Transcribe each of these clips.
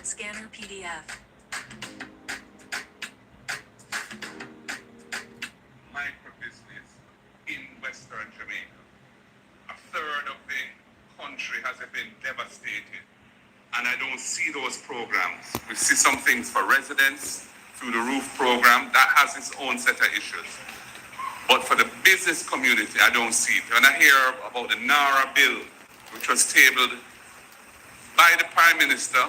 Scanner PDF. Microbusiness in Western Jamaica. A third of the country has been devastated, and I don't see those programs. We see some things for residents through the roof program that has its own set of issues. But for the business community, I don't see it. When I hear about the NARA bill, which was tabled by the Prime Minister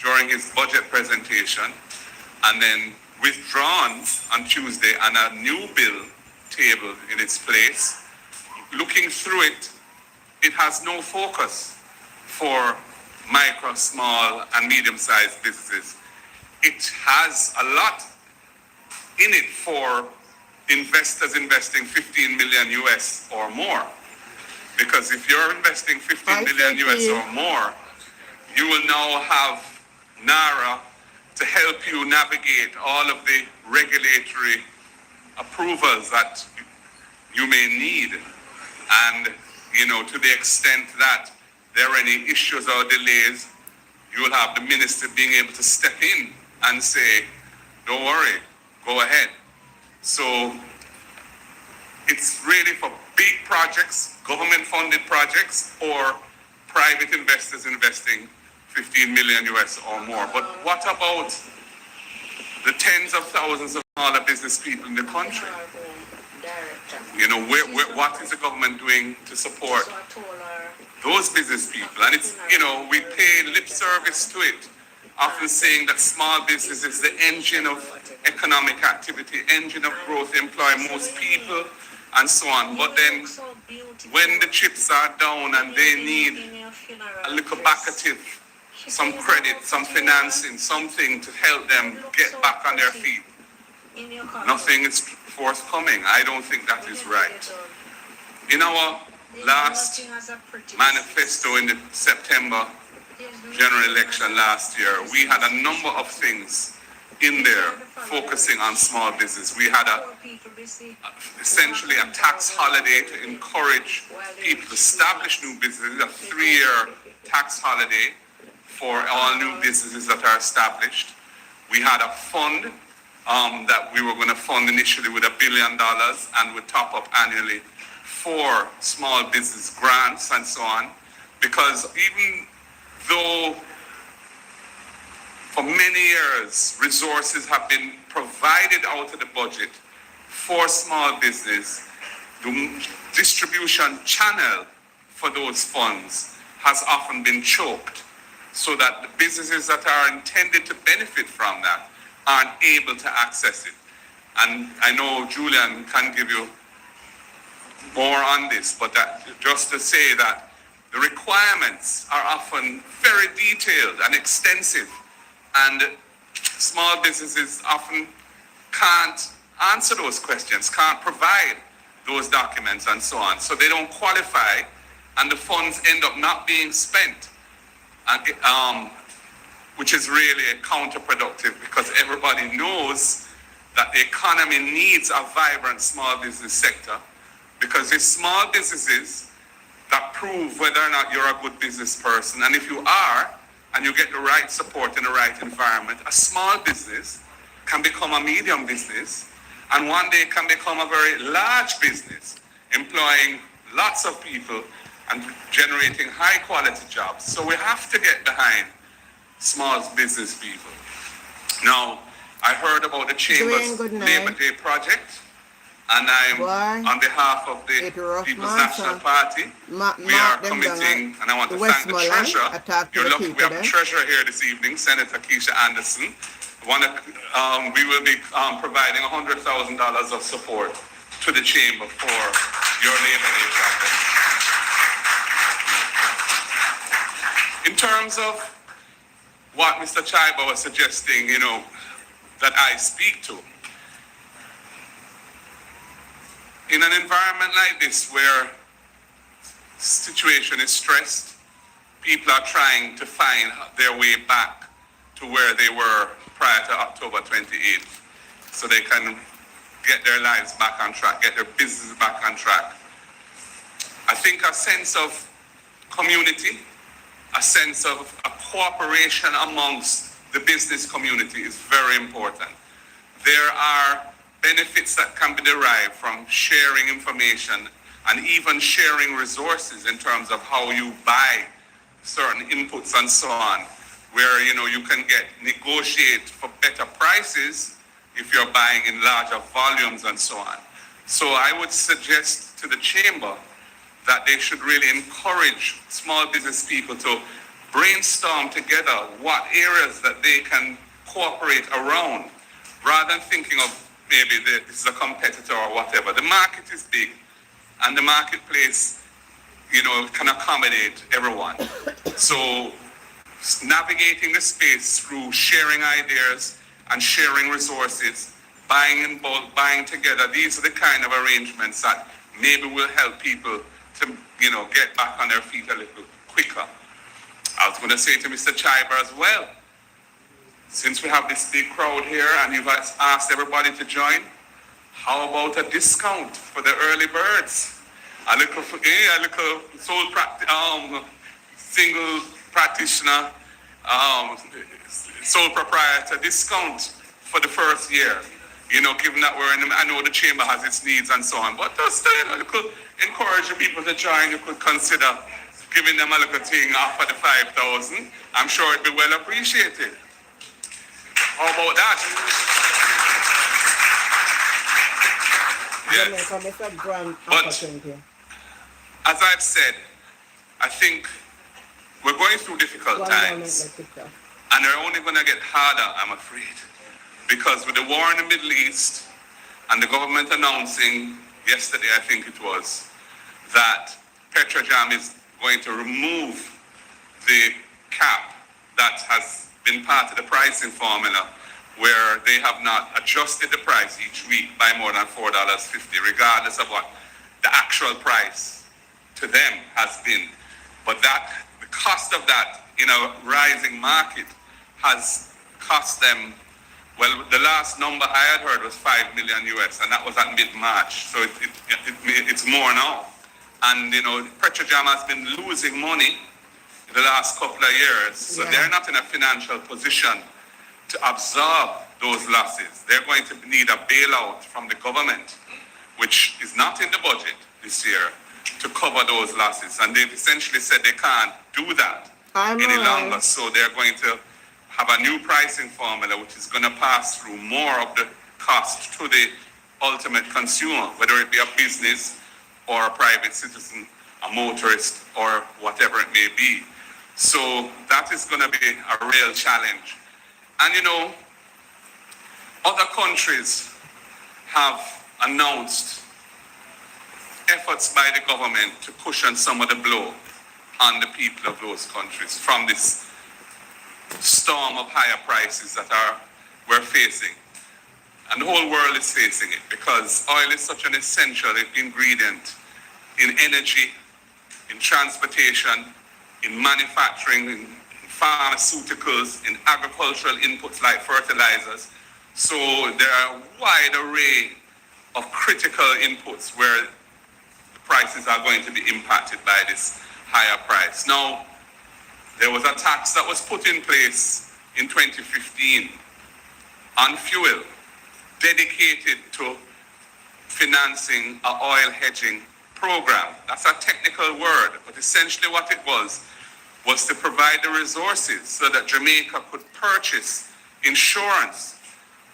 during his budget presentation, and then withdrawn on Tuesday, and a new bill tabled in its place, looking through it, it has no focus for micro, small, and medium-sized businesses. It has a lot in it for investors investing 15 million US or more. Because if you're investing 15 million US or more, you will now have NARA to help you navigate all of the regulatory approvals that you may need. And, you know, to the extent that there are any issues or delays, you will have the minister being able to step in and say, don't worry, go ahead. So it's really for big projects, government-funded projects, or private investors investing 15 million US or more. But what about the tens of thousands of smaller business people in the country? You know, what is the government doing to support those business people? And it's, you know, we pay lip service to it, often saying that small business is the engine of economic activity, engine of growth, employ most people, and so on. But then when the chips are down and they need a little backative, some credit, some financing, something to help them get back on their feet, nothing is forthcoming. I don't think that is right. In our last manifesto in the September general election last year, we had a number of things in there focusing on small business. We had essentially a tax holiday to encourage people to establish new businesses, a 3-year tax holiday for all new businesses that are established. We had a fund that we were going to fund initially with $1 billion and would top up annually for small business grants and so on. Because even though for many years resources have been provided out of the budget for small business, the distribution channel for those funds has often been choked, so that the businesses that are intended to benefit from that aren't able to access it. And I know Julian can give you more on this, but just to say that the requirements are often very detailed and extensive, and small businesses often can't answer those questions, can't provide those documents and so on. So they don't qualify, and the funds end up not being spent, which is really counterproductive, because everybody knows that the economy needs a vibrant small business sector, because it's small businesses that prove whether or not you're a good business person. And if you are, and you get the right support in the right environment, a small business can become a medium business, and one day can become a very large business, employing lots of people and generating high quality jobs. So we have to get behind small business people. Now, I heard about the Chamber's Labor Day project, and I'm on behalf of the People's National Party. We are committing, and I want to thank the treasurer. You're lucky we have a treasurer here this evening, Senator Keisha Anderson. We will be providing $100,000 of support to the Chamber for your Labor Day project. In terms of what Mr. Chaiba was suggesting, you know, that I speak to, in an environment like this where situation is stressed, people are trying to find their way back to where they were prior to October 28th, so they can get their lives back on track, get their business back on track. I think a sense of community, a sense of a cooperation amongst the business community is very important. There are benefits that can be derived from sharing information and even sharing resources in terms of how you buy certain inputs and so on, where you can negotiate for better prices if you're buying in larger volumes and so on. So I would suggest to the chamber that they should really encourage small business people to brainstorm together what areas that they can cooperate around, rather than thinking of maybe this is a competitor or whatever. The market is big, and the marketplace, can accommodate everyone. So navigating the space through sharing ideas and sharing resources, buying in bulk, buying together, these are the kind of arrangements that maybe will help people to, get back on their feet a little quicker. I was going to say to Mr. Chiber as well, since we have this big crowd here and you've asked everybody to join, how about a discount for the early birds? A little single practitioner, sole proprietor discount for the first year. Given that I know the chamber has its needs and so on, but just you could encourage the people to join. You could consider giving them a little thing after the 5,000. I'm sure it'd be well appreciated. How about that? Yes. But as I've said, I think we're going through difficult times, and they're only going to get harder, I'm afraid, because with the war in the Middle East and the government announcing yesterday, I think it was, that Petrojam is going to remove the cap that has been part of the pricing formula, where they have not adjusted the price each week by more than $4.50, regardless of what the actual price to them has been. But the cost of that in a rising market has cost them, well, the last number I had heard was $5 million US, and that was at mid-March, so it's more now. And Petrojam has been losing money in the last couple of years, so they're not in a financial position to absorb those losses. They're going to need a bailout from the government, which is not in the budget this year, to cover those losses. And they've essentially said they can't do that any longer, so they're going to have a new pricing formula which is going to pass through more of the cost to the ultimate consumer, whether it be a business or a private citizen, a motorist, or whatever it may be. So that is going to be a real challenge. And other countries have announced efforts by the government to cushion some of the blow on the people of those countries from this storm of higher prices that we're facing. And the whole world is facing it, because oil is such an essential ingredient in energy, in transportation, in manufacturing, in pharmaceuticals, in agricultural inputs like fertilizers. So there are a wide array of critical inputs where the prices are going to be impacted by this higher price. Now, there was a tax that was put in place in 2015 on fuel, dedicated to financing an oil hedging program. That's a technical word, but essentially what it was to provide the resources so that Jamaica could purchase insurance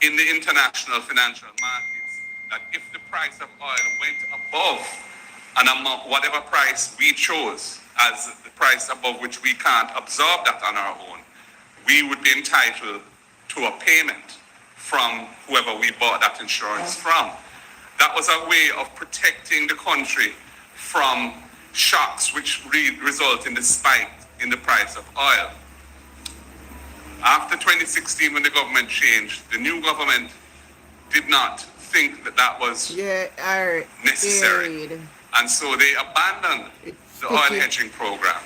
in the international financial markets, that if the price of oil went above an amount, whatever price we chose as the price above which we can't absorb that on our own, we would be entitled to a payment from whoever we bought that insurance from. That was a way of protecting the country from shocks which result in the spike in the price of oil. After 2016, when the government changed, the new government did not think that was necessary. And so they abandoned the oil hedging program.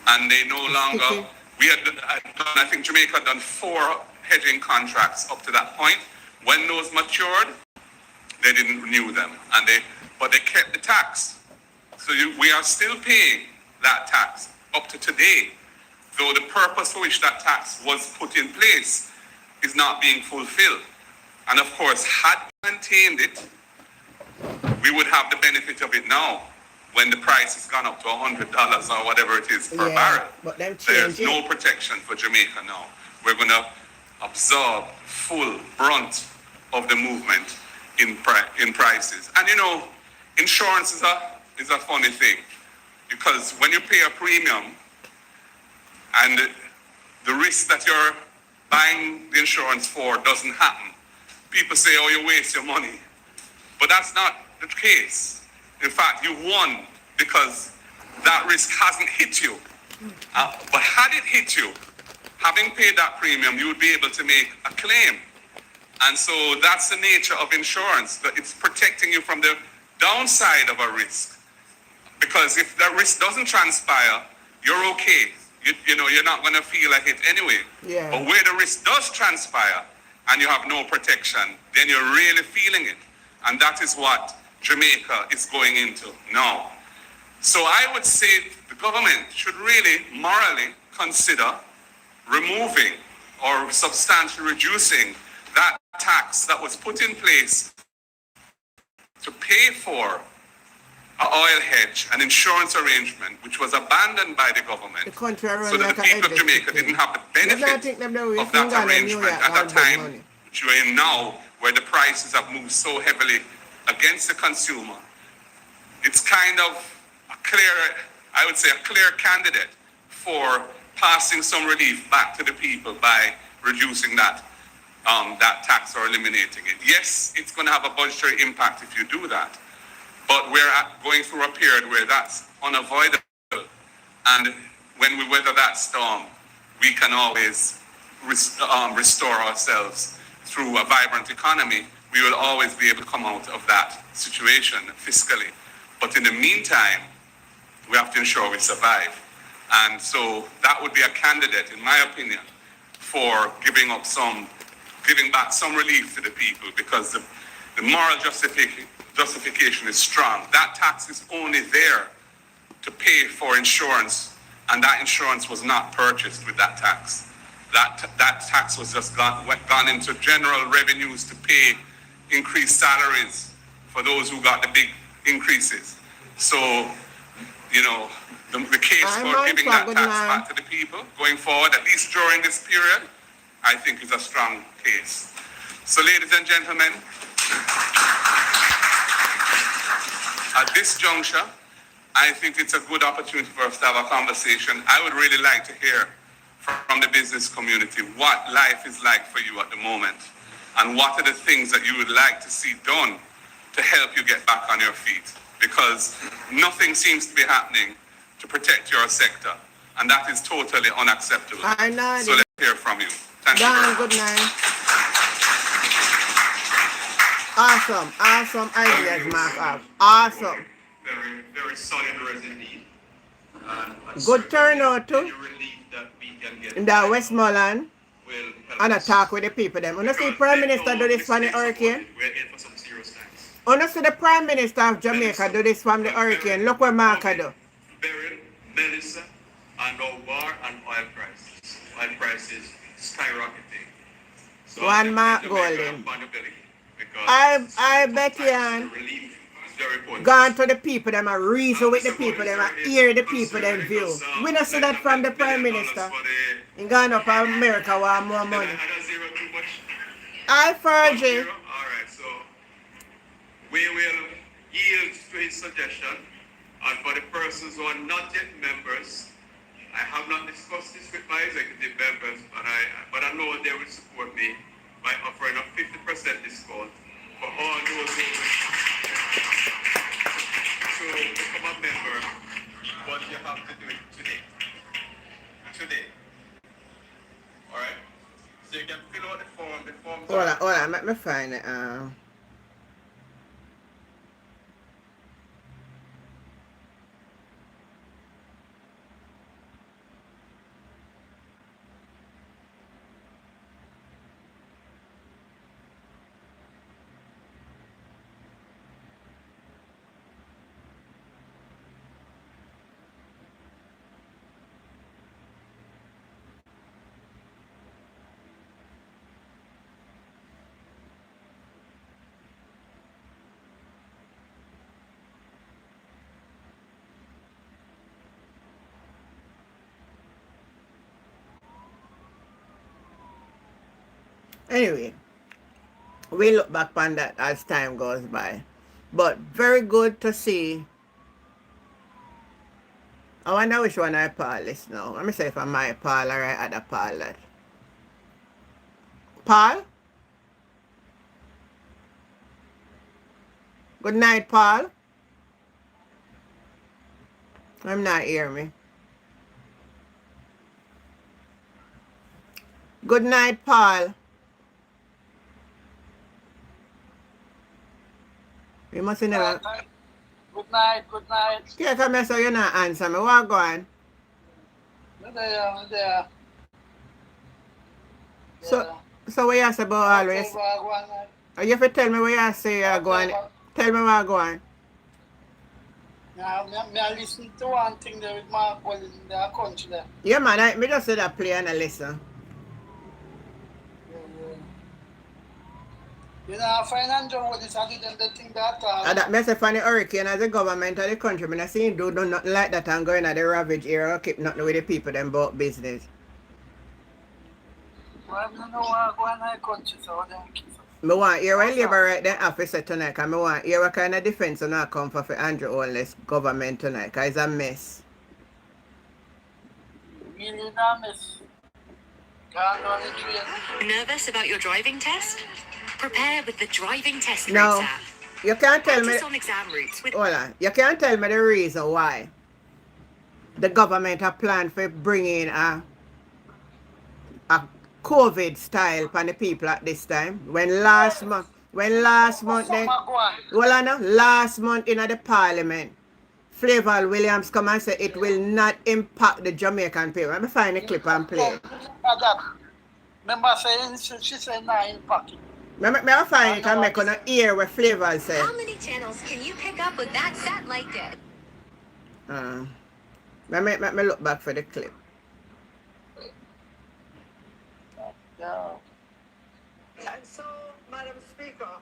And they no longer, I think Jamaica had done 4 hedging contracts up to that point. When those matured, they didn't renew them. But they kept the tax. So we are still paying that tax up to today though the purpose for which that tax was put in place is not being fulfilled. And of course, had we maintained it, we would have the benefit of it now when the price has gone up to $100 or whatever it is per barrel. But there's no protection for Jamaica now. We're going to absorb full brunt of the movement in prices. And you know, insurance is a funny thing, because when you pay a premium and the risk that you're buying the insurance for doesn't happen, people say, oh, you waste your money. But that's not the case. In fact, you won because that risk hasn't hit you. But had it hit you, having paid that premium, you would be able to make a claim. And so that's the nature of insurance. That it's protecting you from the downside of a risk. Because if that risk doesn't transpire, you're okay. You know, you're not going to feel a hit anyway. Yeah. But where the risk does transpire and you have no protection, then you're really feeling it. And that is what Jamaica is going into now. So I would say the government should really morally consider removing or substantially reducing that tax that was put in place to pay for an oil hedge, an insurance arrangement, which was abandoned by the government, so that the people of Jamaica didn't have the benefit of that arrangement at a time which we're in now, where the prices have moved so heavily against the consumer. It's kind of a clear, I would say, a clear candidate for passing some relief back to the people by reducing that tax or eliminating it. Yes, it's going to have a budgetary impact if you do that, but we're going through a period where that's unavoidable. And when we weather that storm, we can always restore ourselves through a vibrant economy. We will always be able to come out of that situation fiscally. But in the meantime, we have to ensure we survive. And so that would be a candidate, in my opinion, for giving back some relief to the people, because the moral justification is strong. That tax is only there to pay for insurance, and that insurance was not purchased with that tax. That tax was just gone into general revenues to pay increased salaries for those who got the big increases. So, you know, the case for giving that tax back to the people going forward, at least during this period, I think is a strong case. So, ladies and gentlemen, at this juncture, I think it's a good opportunity for us to have a conversation. I would really like to hear from the business community what life is like for you at the moment, and what are the things that you would like to see done to help you get back on your feet, because nothing seems to be happening to protect your sector, and that is totally unacceptable. So let's hear from you. Thank you very much. Good night. Awesome ideas, Mark. Awesome. Very, very solid words indeed. Good turnout too. That we can get in the Westmoreland and I talk with the people them. You see Prime Minister do this from the hurricane? We're in for some serious times. You see the Prime Minister of Jamaica do this from the hurricane. Look what Marca do. Beryl, Melissa, and no war and oil prices. Oil prices skyrocketing. So One Mark Golden. I bet you gone to the people them and reason with the people them and hear the people them view. We don't see that from the Prime Minister. In Ghana for America want more money. I Fergie. Alright, so we will yield to his suggestion, and for the persons who are not yet members, I have not discussed this with my executive members, but I know they will support me by offering a 50% discount for all those who to become a member, but you have to do it today. Today. Alright? So you can fill out the form. Hold on, let me find it. Anyway, we look back on that as time goes by. But very good to see. I wonder which one I Paul is now. Let me say if I'm my Paul or I other Paul that. Paul? Good night, Paul. I'm not hearing me. Good night, Paul. You must never. Good night, good night. Yeah, come here so you not answer me. What going? There. So what you say about always? You have to tell me what you say you're going. Tell me what going. Now, I listen to one thing there with Mark well in the country there. Yeah, man, I just said that play and I listen. You know, financial what is I didn't think that. That message from the hurricane as the government of the country, I see do nothing like that and going at the ravage area, keep nothing with the people them about business. Well, I don't know what going on in the country, so they keep. I want to hear what Labour right then officer tonight, because I want to hear what kind of defense will not come for Andrew Holness government tonight, because it's a mess. Really not mess. Can't go on the train. Nervous about your driving test? Prepare with the driving test No, routes app. you can't tell me. Practice on exam routes with Hold on. You can't tell me the reason why the government have planned for bringing a COVID style for the people at this time. When last month then, last month in the parliament, Flavor Williams come and say it will not impact the Jamaican people. Let me find the clip and play. Remember saying she said not impact it. I find it and make on ear what Flavor say. How many channels can you pick up with that satellite dish? Let me look back for the clip. Yeah. And so, Madam Speaker,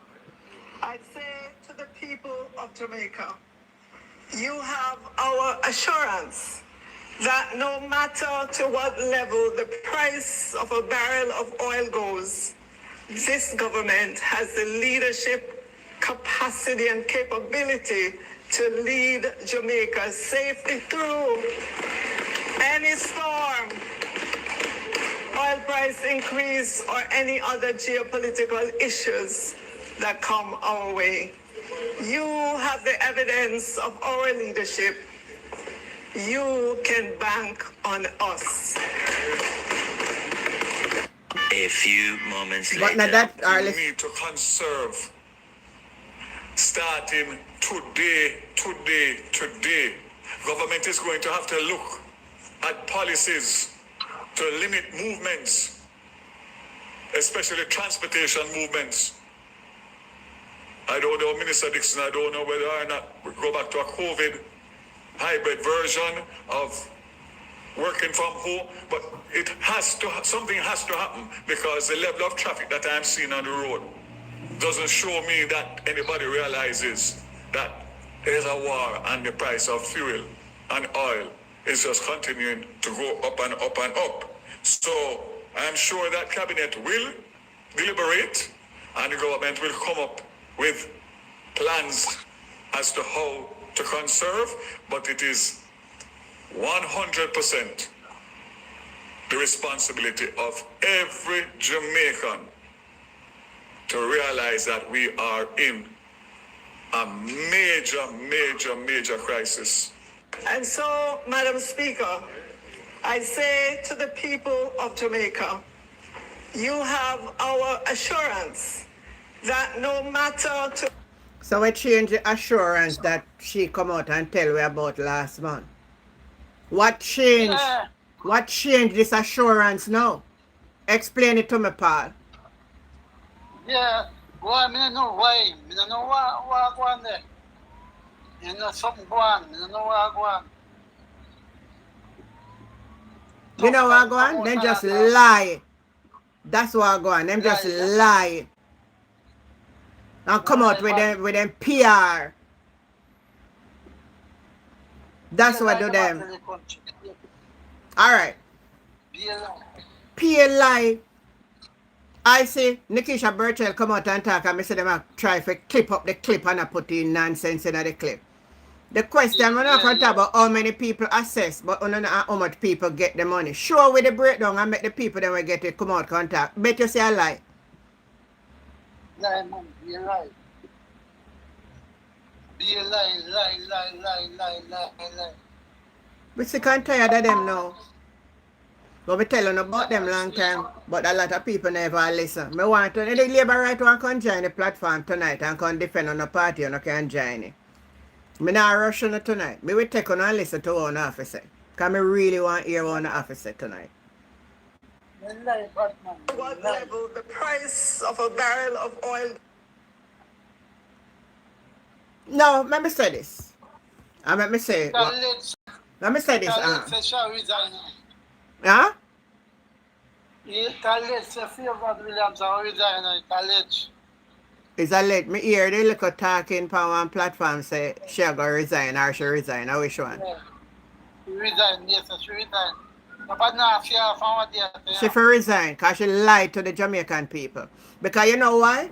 I say to the people of Jamaica, you have our assurance that no matter to what level the price of a barrel of oil goes, this government has the leadership, capacity, and capability to lead Jamaica safely through any storm, oil price increase, or any other geopolitical issues that come our way. You have the evidence of our leadership. You can bank on us. A few moments But now later, that we need to conserve starting today. Government is going to have to look at policies to limit movements, especially transportation movements. I don't know, Minister Dixon, I don't know whether or not we go back to a COVID hybrid version of working from home, but something has to happen, because the level of traffic that I'm seeing on the road doesn't show me that anybody realizes that there's a war and the price of fuel and oil is just continuing to go up and up and up. So I'm sure that cabinet will deliberate and the government will come up with plans as to how to conserve, but it is 100% the responsibility of every Jamaican to realize that we are in a major crisis. And so, Madam Speaker, I say to the people of Jamaica, you have our assurance that no matter to... So we change the assurance that she come out and tell we about last month. What changed? Yeah. What changed this assurance now? Explain it to me, Paul. Yeah. Why? I don't know why. I don't know what going there. You know something going on. I don't know what going on. You know what go on? Them just lie. That's what go on. Them just lie. And come out with them PR. That's what do them. Alright. PR lie. I see Nikisha Burchell come out and talk and I say them a try to clip up the clip and I put in nonsense in the clip. The question, we're not going to talk about how many people access, but we don't know how much people get the money. Show with the breakdown and make the people that will get it come out contact. Bet you say a lie. Lie, man. Be a lie. Be a lie, lie, lie, lie, lie, lie, lie. We sick and tired of them now. But we tell them about them long time, but a lot of people never listen. Me want to, the Labour right one can join the platform tonight and can defend on the party and can join it. Me not rush on it tonight. Me will take on and listen to one officer. Because me really want to hear one officer tonight. What level the price of a barrel of oil? No, let me say this. And let me say, let me say this. Huh? It's a let me hear the little talking on one platform say she going to resign or she resign. I wish one. Yeah. She resign, yes, she resign. But now she have found what she for resign because she lied to the Jamaican people. Because you know why?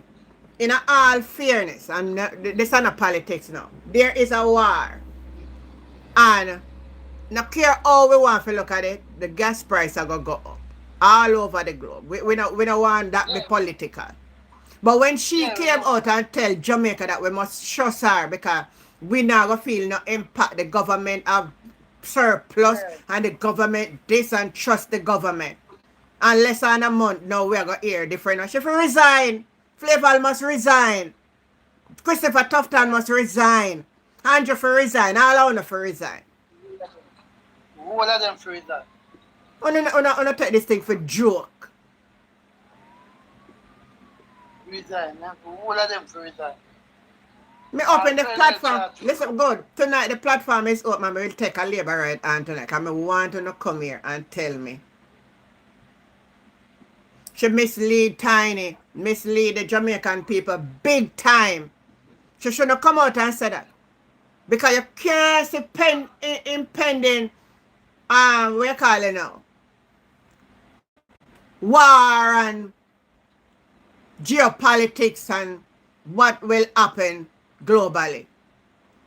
In all fairness, and this is not politics now, there is a war. And no care how we want to look at it, the gas price are going to go up all over the globe. We don't want that be political. But when she came out and tell Jamaica that we must trust her because we not going to feel no impact, the government have surplus and the government this and trust the government. And less than a month now we are going to hear different. She will resign. Flaval must resign. Christopher Tufton must resign. Andrew for resign. All of them for resign. All of them for resign. I take this thing for joke. Resign. All of them for resign. Me open the platform. Listen, good. Tonight the platform is open. I will take a Labour right hand tonight. Because I want to come here and tell me. She mislead Tiny. Mislead the Jamaican people big time. She shouldn't come out and say that. Because you can't see impending, what you call it now? War and geopolitics and what will happen globally.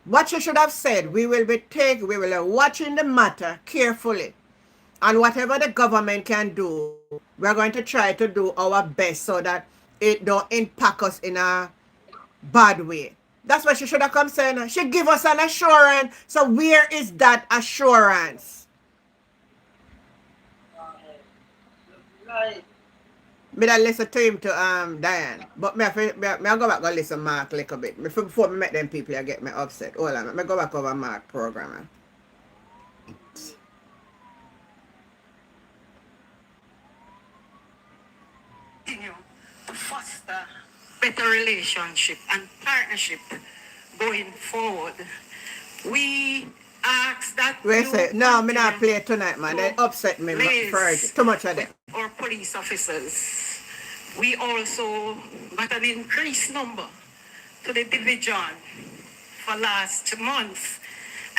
What you should have said, we will be watching the matter carefully. And whatever the government can do, we're going to try to do our best so that it don't impact us in a bad way. That's what she should have come saying. She give us an assurance. So where is that assurance? Me that listen to him to Diane. But me go back and listen to Mark a little bit. Before me met them people I get me upset. Hold on. Me go back over Mark program. Continue to foster better relationship and partnership going forward. We ask that no, me not play tonight, man. They upset me too much of them. Our police officers. We also got an increased number to the division for last month.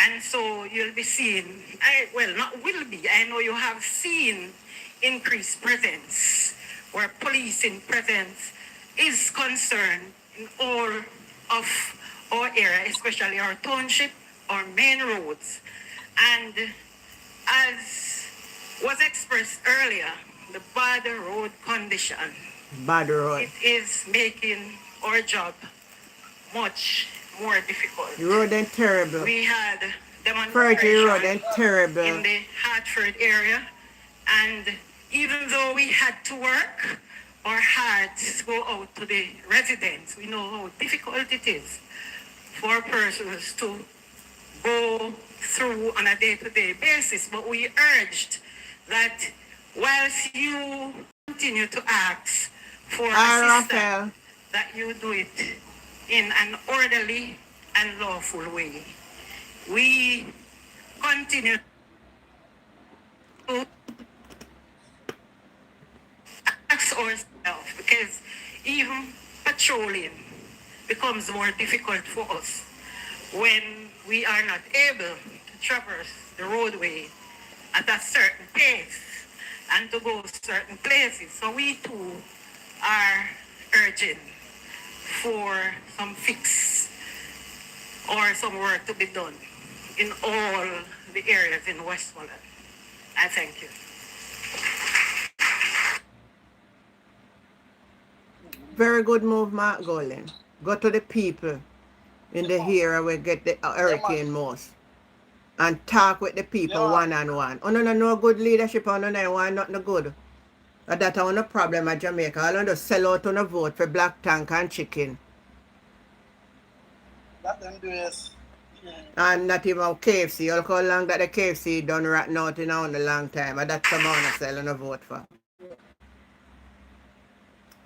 And so you'll be seeing, I know you have seen increased presence where policing presence is concerned in all of our area, especially our township, our main roads. And as was expressed earlier, the bad road condition, it is making our job much more difficult. The road is terrible. We had demonstration road is terrible in the Hartford area, and even though we had to work our hearts go out to the residents, we know how difficult it is for persons to go through on a day-to-day basis. But we urged that whilst you continue to ask for assistance, that you do it in an orderly and lawful way. We continue to ask ourselves, because even patrolling becomes more difficult for us when we are not able to traverse the roadway at a certain pace and to go certain places. So we too are urging for some fix or some work to be done in all the areas in Westmoreland. I thank you. Very good move, Mark Golden. Go to the people in the area where get the hurricane most. And talk with the people one-on-one. Oh, no good leadership on no one, not no good. That's one problem at Jamaica. I want to sell out on a vote for black tank and chicken. That them do is. And not even KFC. Look how long that the KFC done rotten out in a long time. And that's the amount of sell on a vote for.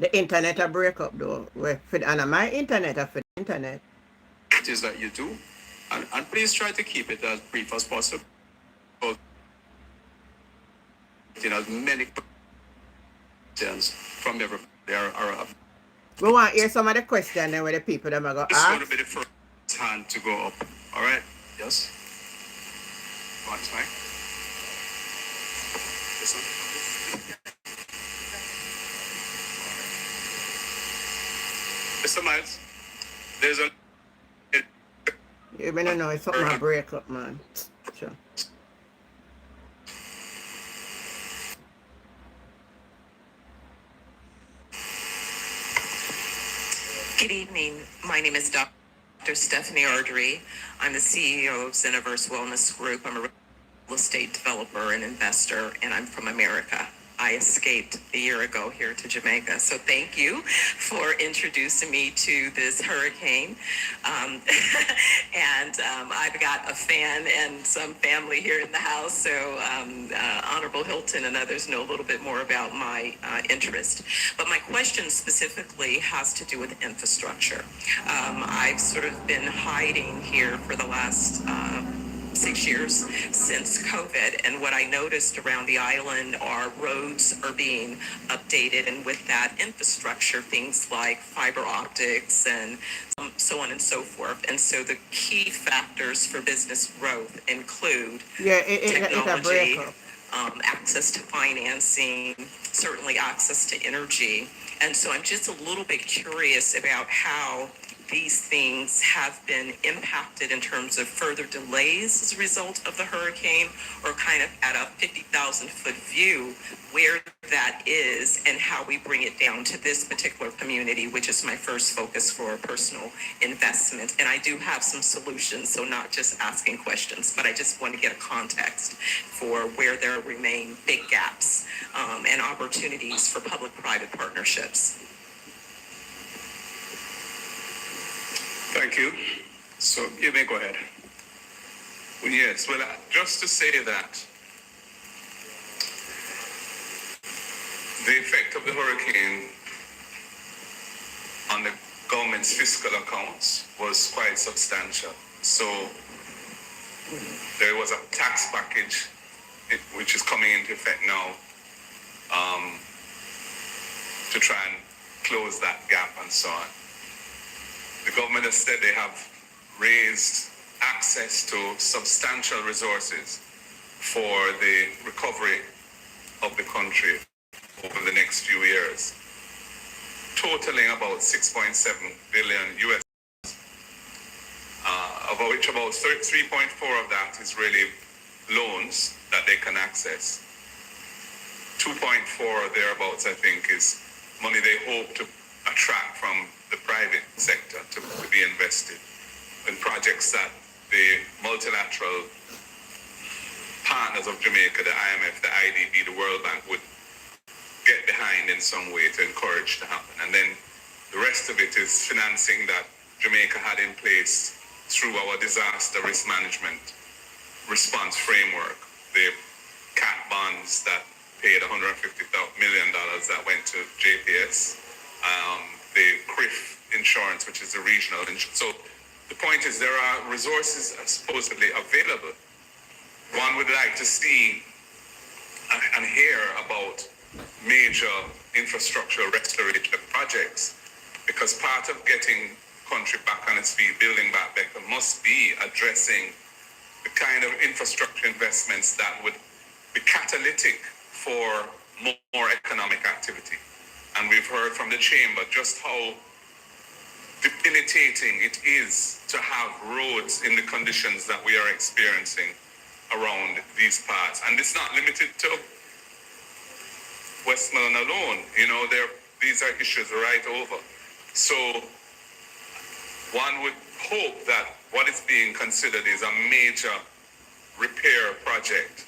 The internet a break up though. And my internet are for the internet. It is that you do. And please try to keep it as brief as possible. As many questions from everybody are We want to hear some of the questions where the people them are going to This is going ask. to be the first hand to go up. All right? Yes? Go on, Mike. This one? Mr. Miles, there's a... You may not know it's something a break up, man. Sure. Good evening. My name is Dr. Stephanie Ardrey. I'm the CEO of Zeniverse Wellness Group. I'm a real estate developer and investor, and I'm from America. I escaped a year ago here to Jamaica. So thank you for introducing me to this hurricane. I've got a fan and some family here in the house. So Honorable Hilton and others know a little bit more about my interest. But my question specifically has to do with infrastructure. I've sort of been hiding here for the last 6 years since COVID. And what I noticed around the island are roads are being updated. And with that infrastructure, things like fiber optics and so on and so forth. And so the key factors for business growth include technology, access to financing, certainly access to energy. And so I'm just a little bit curious about how these things have been impacted in terms of further delays as a result of the hurricane, or kind of at a 50,000 foot view where that is and how we bring it down to this particular community, which is my first focus for personal investment. And I do have some solutions, so not just asking questions, but I just want to get a context for where there remain big gaps and opportunities for public-private partnerships. Thank you. So you may go ahead. Well, yes, well, just to say that the effect of the hurricane on the government's fiscal accounts was quite substantial. So there was a tax package which is coming into effect now to try and close that gap and so on. The government has said they have raised access to substantial resources for the recovery of the country over the next few years, totaling about 6.7 billion US, of which about 3.4 of that is really loans that they can access. 2.4 thereabouts, I think, is money they hope to attract from the private sector to be invested in projects that the multilateral partners of Jamaica, the IMF, the IDB, the World Bank would get behind in some way to encourage to happen. And then the rest of it is financing that Jamaica had in place through our disaster risk management response framework, the CAT bonds that paid $150 million that went to JPS, the CRIF insurance, which is the regional insurance. So the point is there are resources supposedly available. One would like to see and hear about major infrastructure restoration projects, because part of getting country back on its feet, building back better, must be addressing the kind of infrastructure investments that would be catalytic for more economic activity. And we've heard from the chamber just how debilitating it is to have roads in the conditions that we are experiencing around these parts. And it's not limited to Westmoreland alone. You know, these are issues right over. So one would hope that what is being considered is a major repair project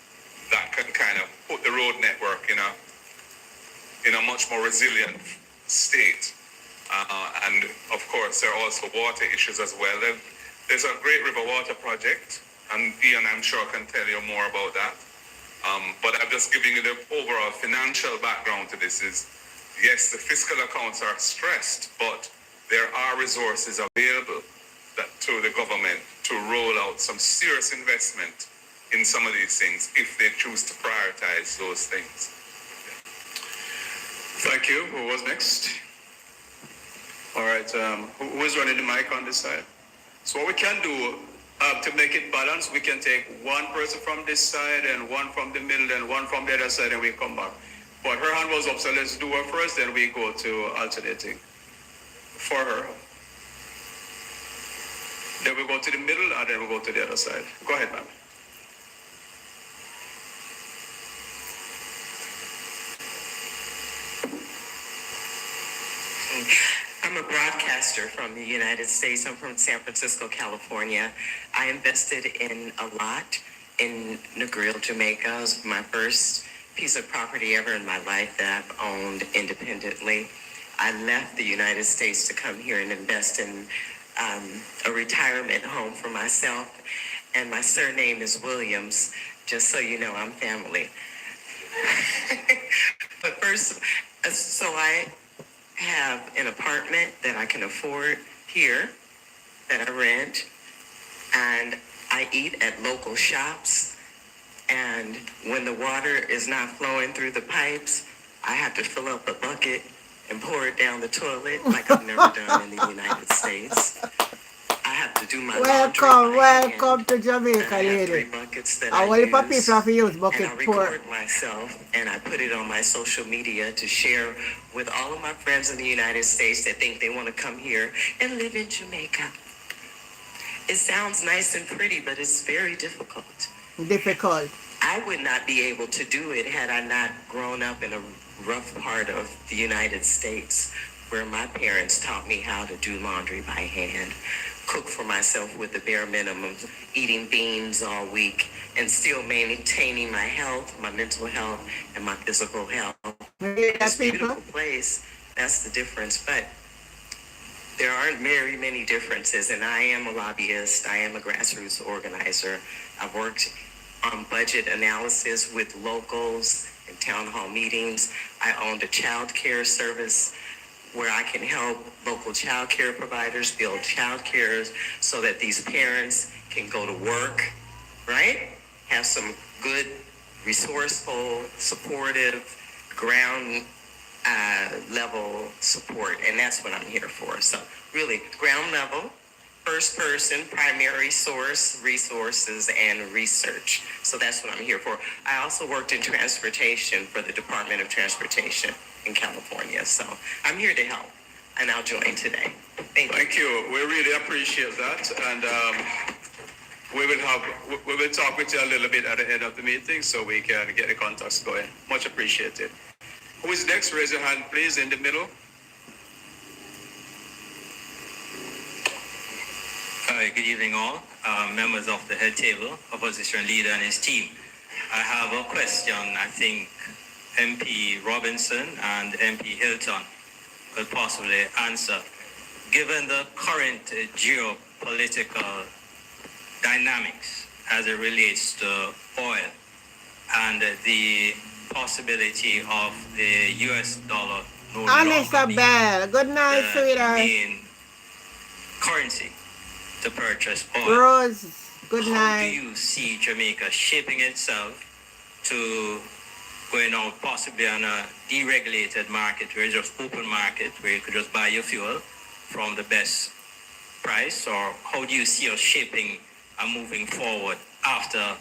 that can kind of put the road network in a much more resilient state. And of course, there are also water issues as well. There's a Great River Water Project, and Ian, I'm sure, can tell you more about that. But I'm just giving you the overall financial background to this is, yes, the fiscal accounts are stressed, but there are resources available to the government to roll out some serious investment in some of these things if they choose to prioritize those things. Thank you. Who was next? All right. Who is running the mic on this side? So what we can do to make it balanced, we can take one person from this side and one from the middle and one from the other side, and we come back. But her hand was up, so let's do her first, then we go to alternating for her. Then we go to the middle, and then we go to the other side. Go ahead, ma'am. I'm a broadcaster from the United States. I'm from San Francisco, California. I invested in a lot in Negril, Jamaica. It was my first piece of property ever in my life that I've owned independently. I left the United States to come here and invest in a retirement home for myself. And my surname is Williams, just so you know, I'm family. But first, so I have an apartment that I can afford here that I rent, and I eat at local shops, and when the water is not flowing through the pipes, I have to fill up a bucket and pour it down the toilet like I've never done in the United States. I have to do my welcome to Jamaica, lady. I will people have to use bucket and I record myself and I put it on my social media to share with all of my friends in the United States that think they want to come here and live in Jamaica. It sounds nice and pretty, but it's very difficult. Difficult. I would not be able to do it had I not grown up in a rough part of the United States where my parents taught me how to do laundry by hand, cook for myself with the bare minimum, eating beans all week, and still maintaining my health, my mental health, and my physical health. It's a beautiful place. That's the difference. But there aren't very many differences, and I am a lobbyist. I am a grassroots organizer. I've worked on budget analysis with locals and town hall meetings. I owned a child care service where I can help local child care providers build child care so that these parents can go to work, right? Have some good, resourceful, supportive, ground level support. And that's what I'm here for. So really, ground level, first person, primary source, resources, and research. So that's what I'm here for. I also worked in transportation for the Department of Transportation in California. So I'm here to help, and I'll join today. Thank you. We really appreciate that. And we will talk with you a little bit at the end of the meeting so we can get the contacts going. Much appreciated. Who is next? Raise your hand, please, in the middle. Hi, good evening all. Members of the head table, opposition leader and his team. I have a question. I think MP Robinson and MP Hilton could possibly answer. Given the current geopolitical dynamics as it relates to oil and the possibility of the US dollar no longer being good night, the main currency to purchase oil. Rose, good How night. do you see Jamaica shaping itself to going out possibly on a deregulated market where it's just open market where you could just buy your fuel from the best price? Or how do you see us shaping and moving forward after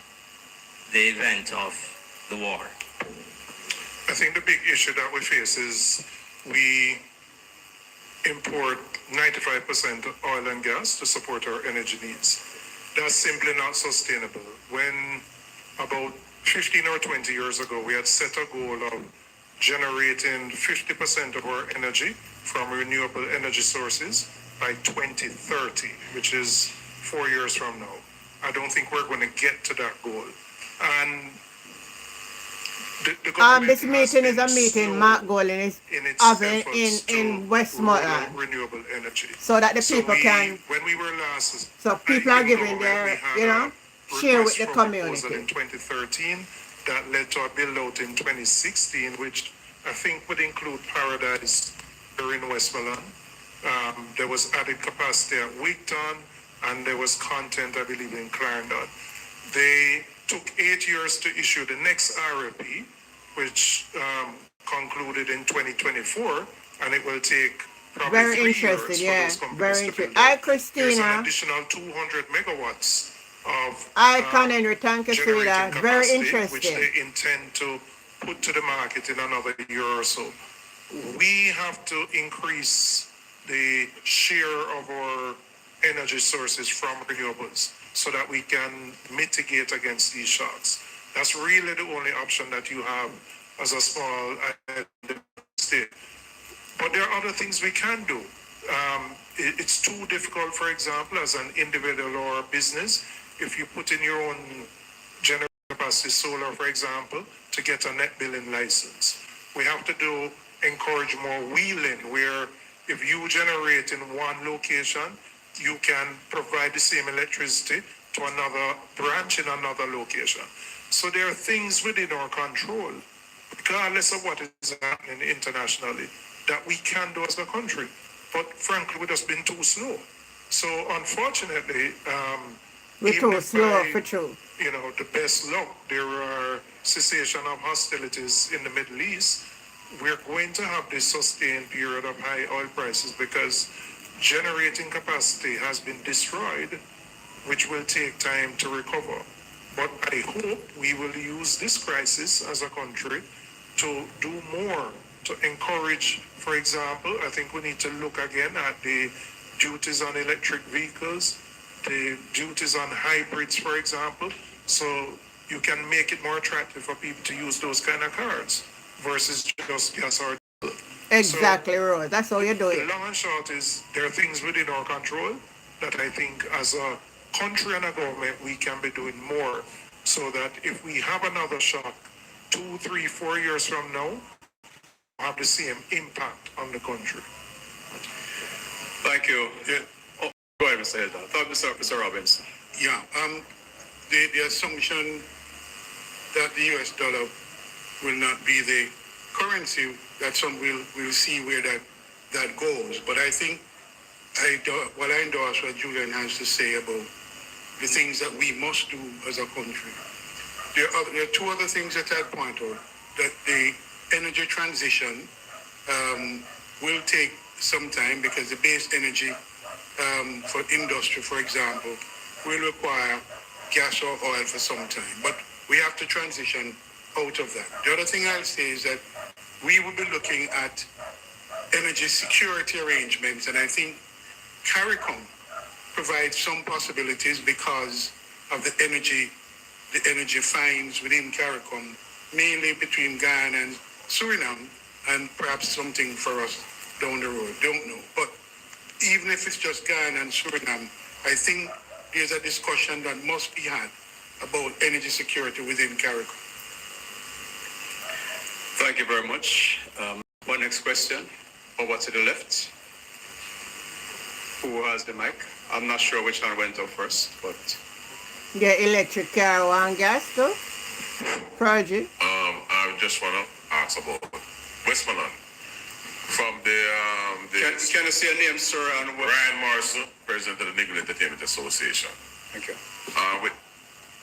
the event of the war? I think the big issue that we face is we import 95% oil and gas to support our energy needs. That's simply not sustainable. When about 15 or 20 years ago, we had set a goal of generating 50% of our energy from renewable energy sources by 2030, which is 4 years from now. I don't think we're going to get to that goal. And the government This has meeting is been a meeting slow Mark Golden is in its having efforts to in roll out Westmoreland, renewable energy. so that the people can, when we were last, so people are in giving government, their, we had you know, a share with request the for proposal community. in 2013 that led to a build out in 2016, which I think would include Paradise here in Westmoreland. There was added capacity at Wigton, and there was content, I believe, in Clarendon. They took 8 years to issue the next RFP, which concluded in 2024, and it will take probably Very 3 interested, years yeah. for those companies Very to interested. build Hi, out. There's an Christina. additional 200 megawatts of Hi, Conhenry. Thank you, generating sweetheart. capacity, Very which interesting. they intend to put to the market in another year or so. We have to increase the share of our energy sources from renewables so that we can mitigate against these shocks. That's really the only option that you have as a small state. But there are other things we can do. It's too difficult, for example, as an individual or a business, if you put in your own generation capacity solar, for example, to get a net billing license. We have to encourage more wheeling, where if you generate in one location, you can provide the same electricity to another branch in another location. So there are things within our control, regardless of what is happening internationally, that we can do as a country. But frankly, we've just been too slow. So unfortunately, We're even too if slow by, for true. the best luck, there are cessation of hostilities in the Middle East, we're going to have this sustained period of high oil prices because generating capacity has been destroyed, which will take time to recover. But I hope we will use this crisis as a country to do more to encourage, for example, I think we need to look again at the duties on electric vehicles, the duties on hybrids, for example, so you can make it more attractive for people to use those kind of cars versus just gas or diesel. Exactly, Rose. That's how you do The it. long and short is there are things within our control that I think as a country and a government we can be doing more so that if we have another shock 2, 3, 4 years from now, have the same impact on the country. Thank you. Yeah. Oh, go ahead, Mr. Hilton. Mr. Robbins. Yeah, the assumption that the US dollar will not be the currency, that's some we'll see where that goes. But I think I endorse what Julian has to say about the things that we must do as a country. There are two other things that I'd point out, that the energy transition will take some time because the base energy for industry, for example, will require gas or oil for some time. But we have to transition out of that. The other thing I'll say is that we will be looking at energy security arrangements, and I think CARICOM provides some possibilities because of the energy finds within CARICOM, mainly between Guyana and Suriname, and perhaps something for us down the road. Don't know. But even if it's just Guyana and Suriname, I think there's a discussion that must be had about energy security within CARICOM. Thank you very much. One next question. Over to the left. Who has the mic? I'm not sure which one went up first, but... The electric car and gas too? Project. I just want to ask about Westmoreland. From Can you say your name, sir? And what? Ryan Marshall, president of the Negro Entertainment Association. Thank you.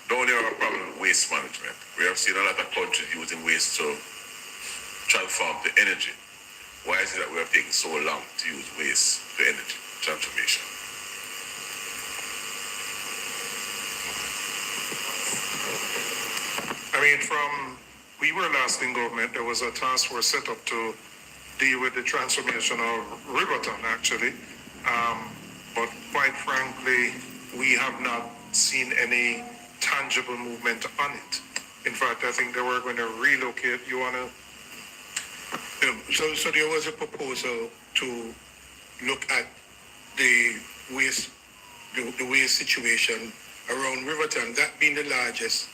The only problem with waste management. We have seen a lot of countries using waste to transform to energy. Why is it that we have taken so long to use waste to energy transformation? I mean, we were last in government, there was a task force set up to deal with the transformation of Riverton, actually. But quite frankly, we have not seen any tangible movement on it. In fact, I think they were going to relocate. You want to? So there was a proposal to look at the waste situation around Riverton, that being the largest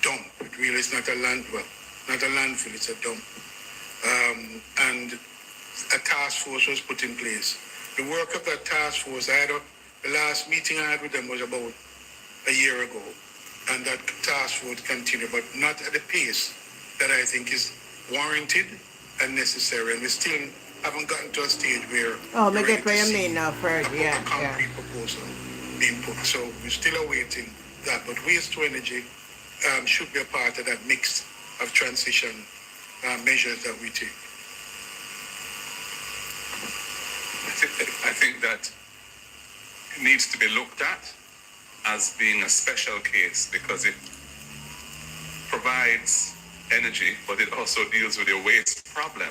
dump. It really is not a not a landfill, it's a dump. And a task force was put in place. The work of that task force, the last meeting I had with them was about a year ago, and that task force continued, but not at the pace that I think is warranted and necessary. And we still haven't gotten to a stage where Oh, me get what you mean now, Fred. a Yeah, concrete proposal being put. So we're still awaiting that. But waste to energy should be a part of that mix of transition measures that we take. I think that it needs to be looked at as being a special case because it provides energy, but it also deals with your waste problem.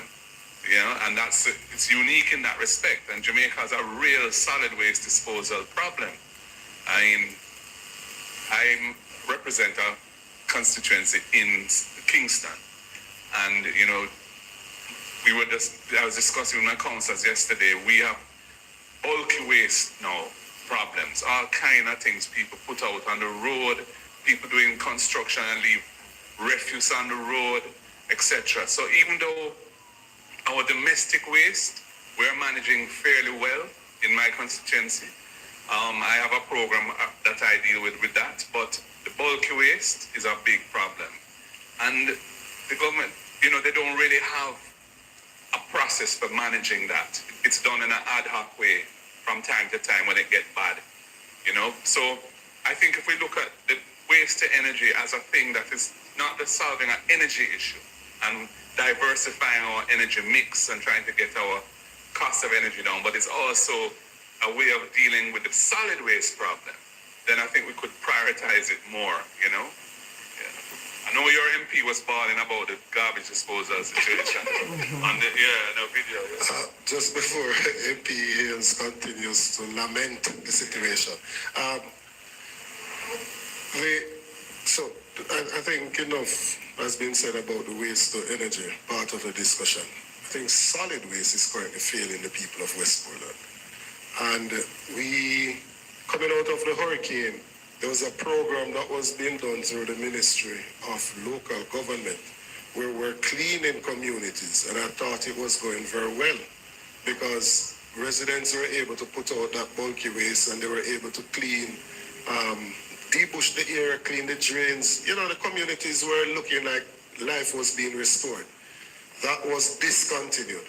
You know, and it's unique in that respect. And Jamaica has a real solid waste disposal problem. I mean, I represent a constituency in Kingston, and you know, I was discussing with my councillors yesterday. We have bulky waste now problems, all kind of things people put out on the road, people doing construction and leave refuse on the road, etc. So even though our domestic waste, we're managing fairly well in my constituency. I have a program that I deal with that, but the bulky waste is a big problem. And the government, you know, they don't really have a process for managing that. It's done in an ad hoc way from time to time when it gets bad, you know. So I think if we look at the waste to energy as a thing that is not just solving an energy issue and diversifying our energy mix and trying to get our cost of energy down, but it's also a way of dealing with the solid waste problem, then I think we could prioritize it more, you know? Yeah. I know your MP was bawling about the garbage disposal situation on the video. Yeah. Just before MP Hales continues to lament the situation, I think enough has been said about the waste to energy part of the discussion. I think solid waste is currently failing the people of Westmoreland. And we, coming out of the hurricane, there was a program that was being done through the Ministry of Local Government where we're cleaning communities. And I thought it was going very well because residents were able to put out that bulky waste and they were able to clean, debush the area, clean the drains. You know, the communities were looking like life was being restored. That was discontinued.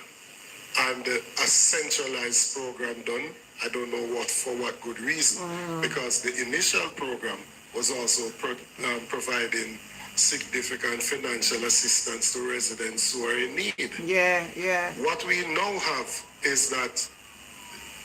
And a centralized program done, I don't know for what good reason, because the initial program was also providing significant financial assistance to residents who are in need. Yeah. What we now have is that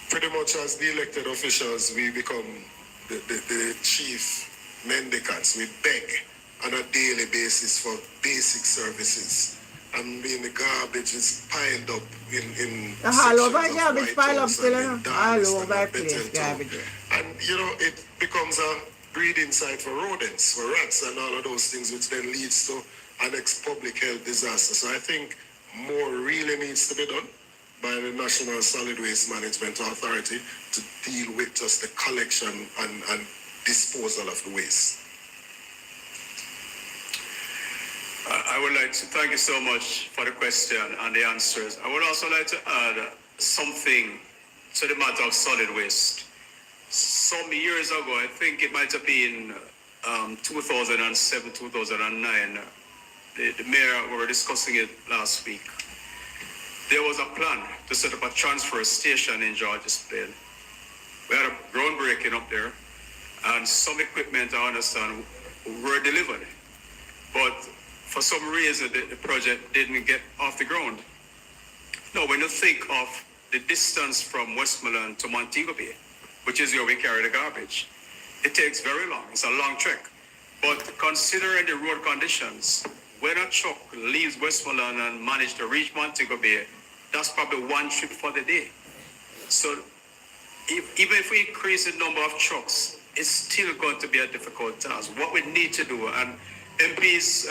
pretty much as the elected officials, we become the chief mendicants. We beg on a daily basis for basic services. I mean, the garbage is piled up in all over garbage pile up still, all over place garbage. And, you know, it becomes a breeding site for rodents, for rats and all of those things, which then leads to an public health disaster. So I think more really needs to be done by the National Solid Waste Management Authority to deal with just the collection and disposal of the waste. I would like to thank you so much for the question and the answers. I would also like to add something to the matter of solid waste. Some years ago, I think it might have been 2007, 2009, the mayor, we were discussing it last week. There was a plan to set up a transfer station in George's Plain. We had a groundbreaking up there, and some equipment, I understand, were delivered. But for some reason, the project didn't get off the ground. Now, when you think of the distance from Westmoreland to Montego Bay, which is where we carry the garbage, it takes very long. It's a long trek. But considering the road conditions, when a truck leaves Westmoreland and manages to reach Montego Bay, that's probably one trip for the day. So even if we increase the number of trucks, it's still going to be a difficult task. What we need to do, and MPs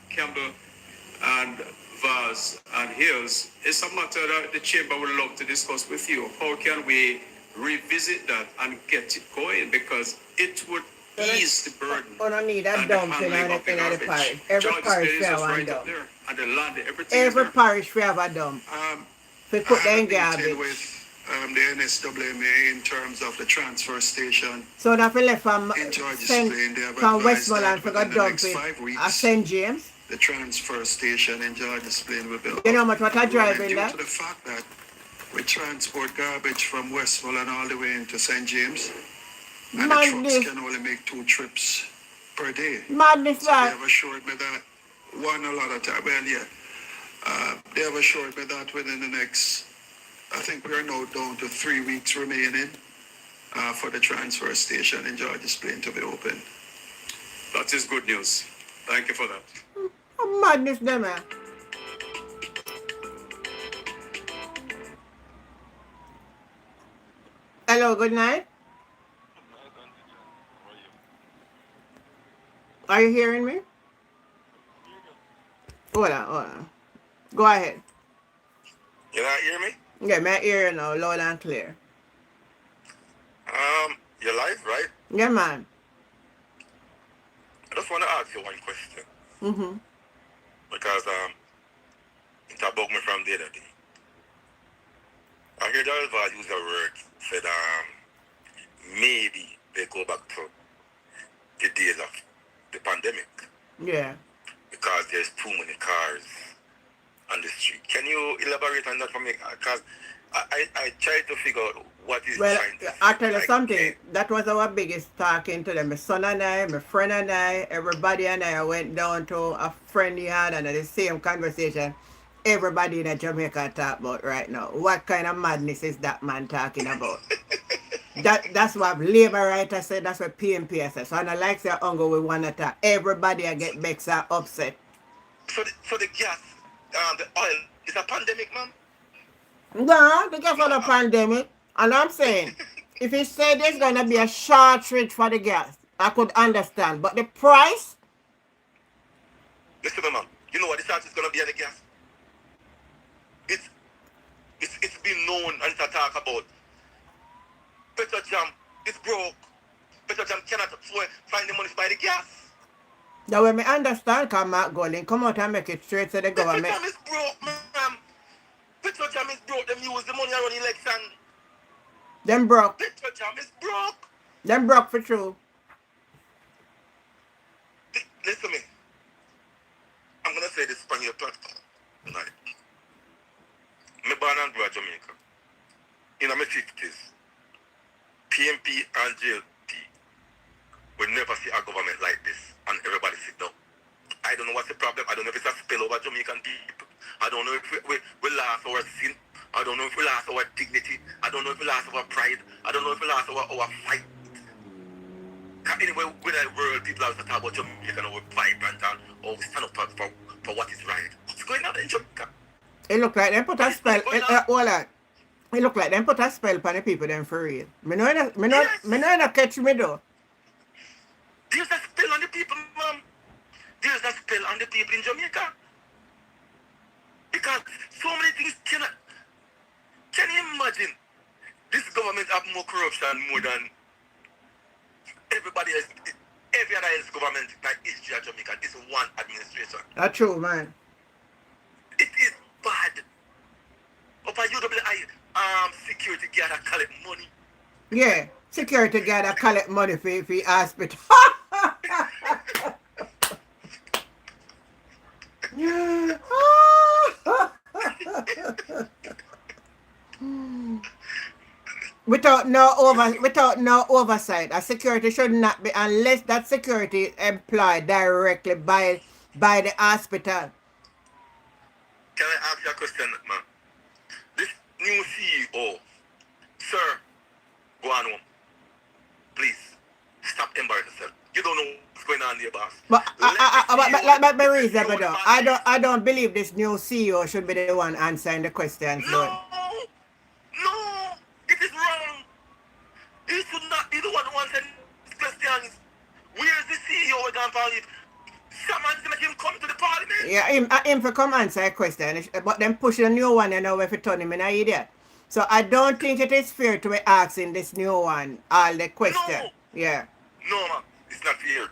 Campbell and Vaz and Hills, it's a matter that the chamber would love to discuss with you. How can we revisit that and get it going? Because it would ease the burden. Oh, no need that and the dumping handling and of the everything at the parish. garbage. Every George's parish Bay is should have just one right up dump. there, and the land, everything is Every there. parish should have a dump. We put I them had a meeting garbage. with the NSWMA in terms of the transfer station So that we left from in George's Saint, Plain. They have from advised Westmoreland that for within go the dump next it 5 at weeks, St. James. the transfer station in George's Plain will be You know how much what I drive running in due that? to the fact that we transport garbage from Westmoreland all the way into St. James, and the trucks Madness. can only make 2 trips per day. Madness, So they right? have assured me that a lot of time. Well, yeah, they have assured me that within the next, I think we are now down to 3 weeks remaining for the transfer station in George's Plain to be open. That is good news. Thank you for that. Madness, them, man. Hello, good night. Are you hearing me? Hold on. Go ahead. You not hear me? Yeah, my ear now, loud and clear. You're live, right? Yeah, man. I just want to ask you one question. Mm-hmm. Because it about me from the other day. I heard Alva use a word, said maybe they go back to the days of the pandemic Yeah. because there's too many cars on the street. Can you elaborate on that for me? Because I tried to figure out what is Well, trying to I'll tell you like, something. That was our biggest talking to them. My son and I, my friend and I, everybody and I went down to a friend yard and had the same conversation everybody in Jamaica talk about right now. What kind of madness is that man talking about? That's what Labour writer said, that's what PMP said. So I don't like say uncle we want to talk. Everybody I get vexed and upset. So the gas, the oil, is a pandemic, man? No, because of the pandemic. And I'm saying, if you say there's going to be a shortage for the gas, I could understand. But the price? Listen, man, you know what the shortage is going to be on the gas? It's been known and it's a talk about. Petrojam is broke. Petrojam cannot find the money to buy the gas. Now when me understand, because Mark Golding come out and make it straight to the government. Petrojam is broke, man. Petrojam is broke. Them use the money around election. Them broke. Petrojam is broke. Them broke for true. Listen to me. I'm going to say this on your platform tonight. Me born and grew in Jamaica. In my 50s, PMP and JLP will never see a government like this and everybody sit down. I don't know what's the problem. I don't know if it's a spill over Jamaican people. I don't know if we lost our sin. I don't know if we lost our dignity. I don't know if we lost our pride. I don't know if we lost our fight. Anyway, when the world people are talking about Jamaica and we're vibrant and we stand up for what is right. What's going on in Jamaica? It look like them put a spell. Hold on. It look like them put a spell on the people them for real. Me know catch me though. There's a spell on the people, ma'am. There's a spell on the people in Jamaica. Because so many things cannot. Can you imagine? This government have more corruption more than everybody else. Every other else government in history of Jamaica. This one administration. That's true, man. It is bad. Up at UWI, security guard that collect money. Yeah, security guard that collect money for hospital. Without no oversight, a security should not be unless that security is employed directly by the hospital. Can I ask you a question, man? This new CEO, sir, go on home. Please, stop embarrassing yourself. You don't know what's going on there, boss. But let me reasonable CEO though. evaluate. I don't believe this new CEO should be the one answering the questions, Lord. No, it is wrong. He should not be the one who answers questions. Where is the CEO example? Someone's gonna make him come to the parliament. Yeah, him for come answer a question, but then push the new one, you know, if you turn him in an idiot. So I don't think it is fair to be asking this new one all the question. No. Yeah. No, man, it's not fair.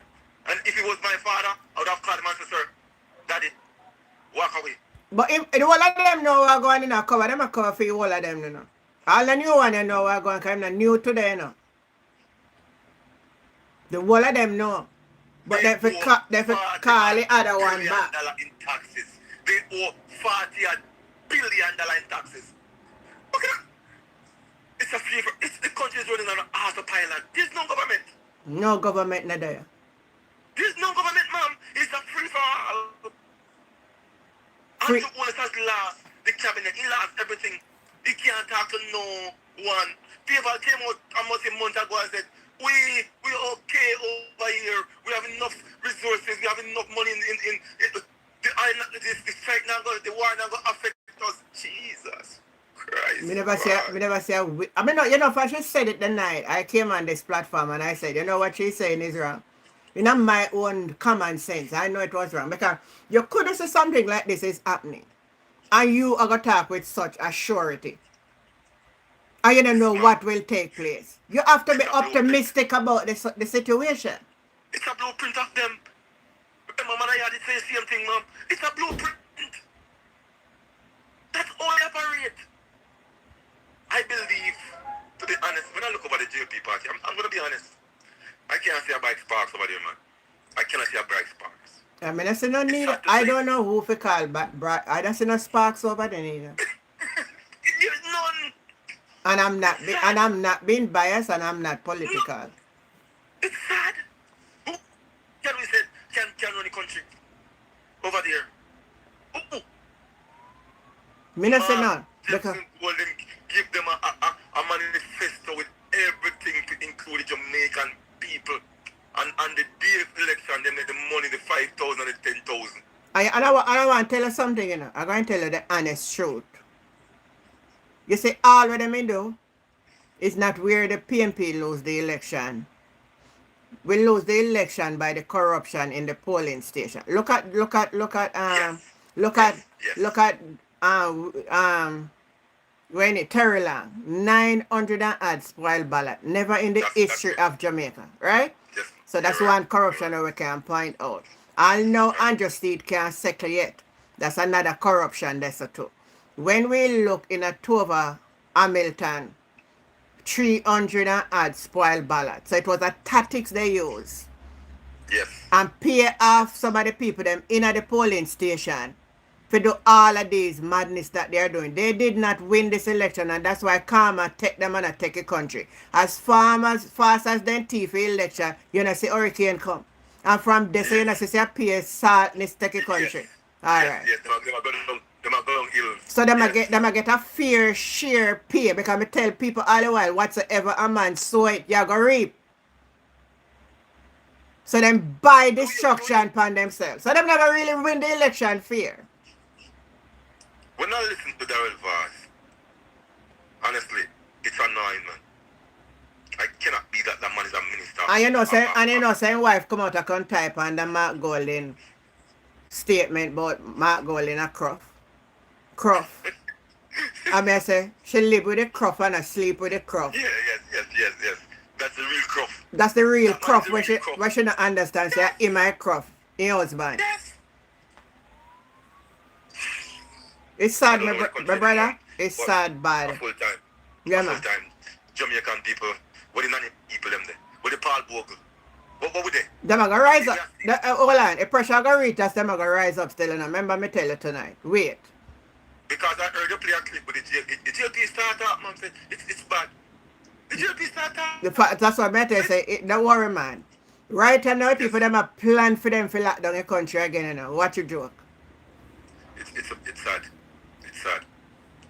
And if it was my father, I would have called him and said, sir, daddy, walk away. But if the whole of them know we're going in a cover, them a cover for the whole of them, you know. All the new one, you know, we're going, because I'm not new to them, you know. The whole of them know. But they for call the other one back. In taxes. They owe $40 billion in taxes. Okay. It's a favor. It's the country is running on an autopilot. There's no government. No government not there. There's no government, ma'am. It's a free for all. Andrew Wallace has lost the cabinet. He lost everything. He can't talk to no one. People came out almost a month ago and said, we're okay over here. We have enough resources. We have enough money in the strike now, the war now going to affect us. Jesus Christ. Me never say, I mean, no, you know, if I just said it the night, I came on this platform and I said, you know what she's saying is wrong. You know, my own common sense, I know it was wrong. Because you could have said something like this is happening. And you are going to talk with such a surety. And you don't know what will take place. You have to be optimistic about the situation. It's a blueprint of them. Mama and I had the same thing, mom. It's a blueprint. That's all they operate. I believe, to be honest, when I look over the JLP party, I'm going to be honest. I can't see a bright sparks over there, man. I cannot see a bright sparks. I mean, I see no need. I don't know who to call, but I don't see no sparks over there either. There's none. And I'm not being biased, and I'm not political. It's sad. Who can we say can run the country over there? Who? Me not say none. Because Well, then give them a manifesto with everything to include the Jamaican people. And the day of election, they make the money, the 5,000 and the 10,000. I want to tell you something, you know. I'm going to tell you the honest truth. You see, all what them do is not where the PNP lose the election. We lose the election by the corruption in the polling station. Look at when it Terry Long, 900 and odd spoiled ballot. Never in the history of Jamaica, right? Yes. So that's one corruption that we can point out. I know Andrew Steed can't settle yet. That's another corruption that's a too. When we look in October, Hamilton, 300 and odd spoiled ballot. So it was a tactics they used. Yes. And pay off some of the people them in at the polling station to do all of these madness that they are doing. They did not win this election, and that's why karma take them and take a country. As fast as them thief election, you know see hurricane come. And from this, you know see a pay saltness take a country. All right. Yes, them are going ill. So them get a fair share pay, because I tell people all the while, whatsoever a man sow it, you go reap. So them buy destruction upon themselves. So them never really win the election fair. When I listen to Darrell Vaz, honestly, it's annoying, man. I cannot be that man is a minister. And you know, saying wife come out and type on the Mark Golding statement about Mark Golding a Cruff. I mean, I say, she live with the Cruff and I sleep with the Cruff. Yeah, yes. That's the real Cruff. That's the real Cruff, where she not understand. Say, in my Cruff, in husband. Yes. It's sad, my brother. It's sad, bad. Full time. Yeah, man. Full time. Jamaican people. What the nanny people them there? What the Paul Bogle? What would they? Them are gonna rise up. Hold on. The pressure are gonna reach us. Them are gonna rise up still. And remember me tell you tonight. Wait. Because I heard you play a clip with the JLP. The JLP start up, man. Said it's bad. The JLP start up. That's what I tell you. Say, don't worry, man. Right now, people them are plan for them to lock down the country again. You know. What you joke? It's sad. It's sad.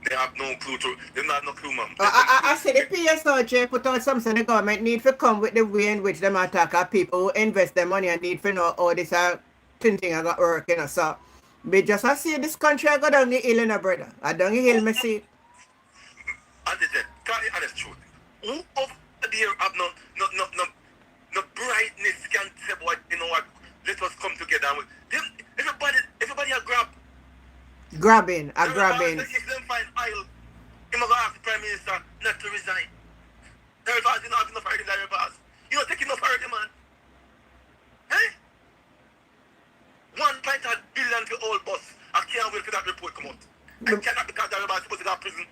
They have no clue to. They not have no clue, man. I say the PSOJ put out something the government need to come with the way in which them attack our people who invest their money and need to know how this thing I got working. So, but just I see this country I go down the hill, brother. I down the hill, me see. And they said, tell the honest truth. Who over there have no brightness can say, what, you know what, let us come together. And them, everybody are Grabbing. If them find oil, you must ask the Prime Minister not to resign. The Rivers, you don't have enough already, the Rivers. You don't take enough already, man. Hey? 1.5 billion for all bus. I can't wait for that report come out. I cannot because the Rivers supposed to go to prison.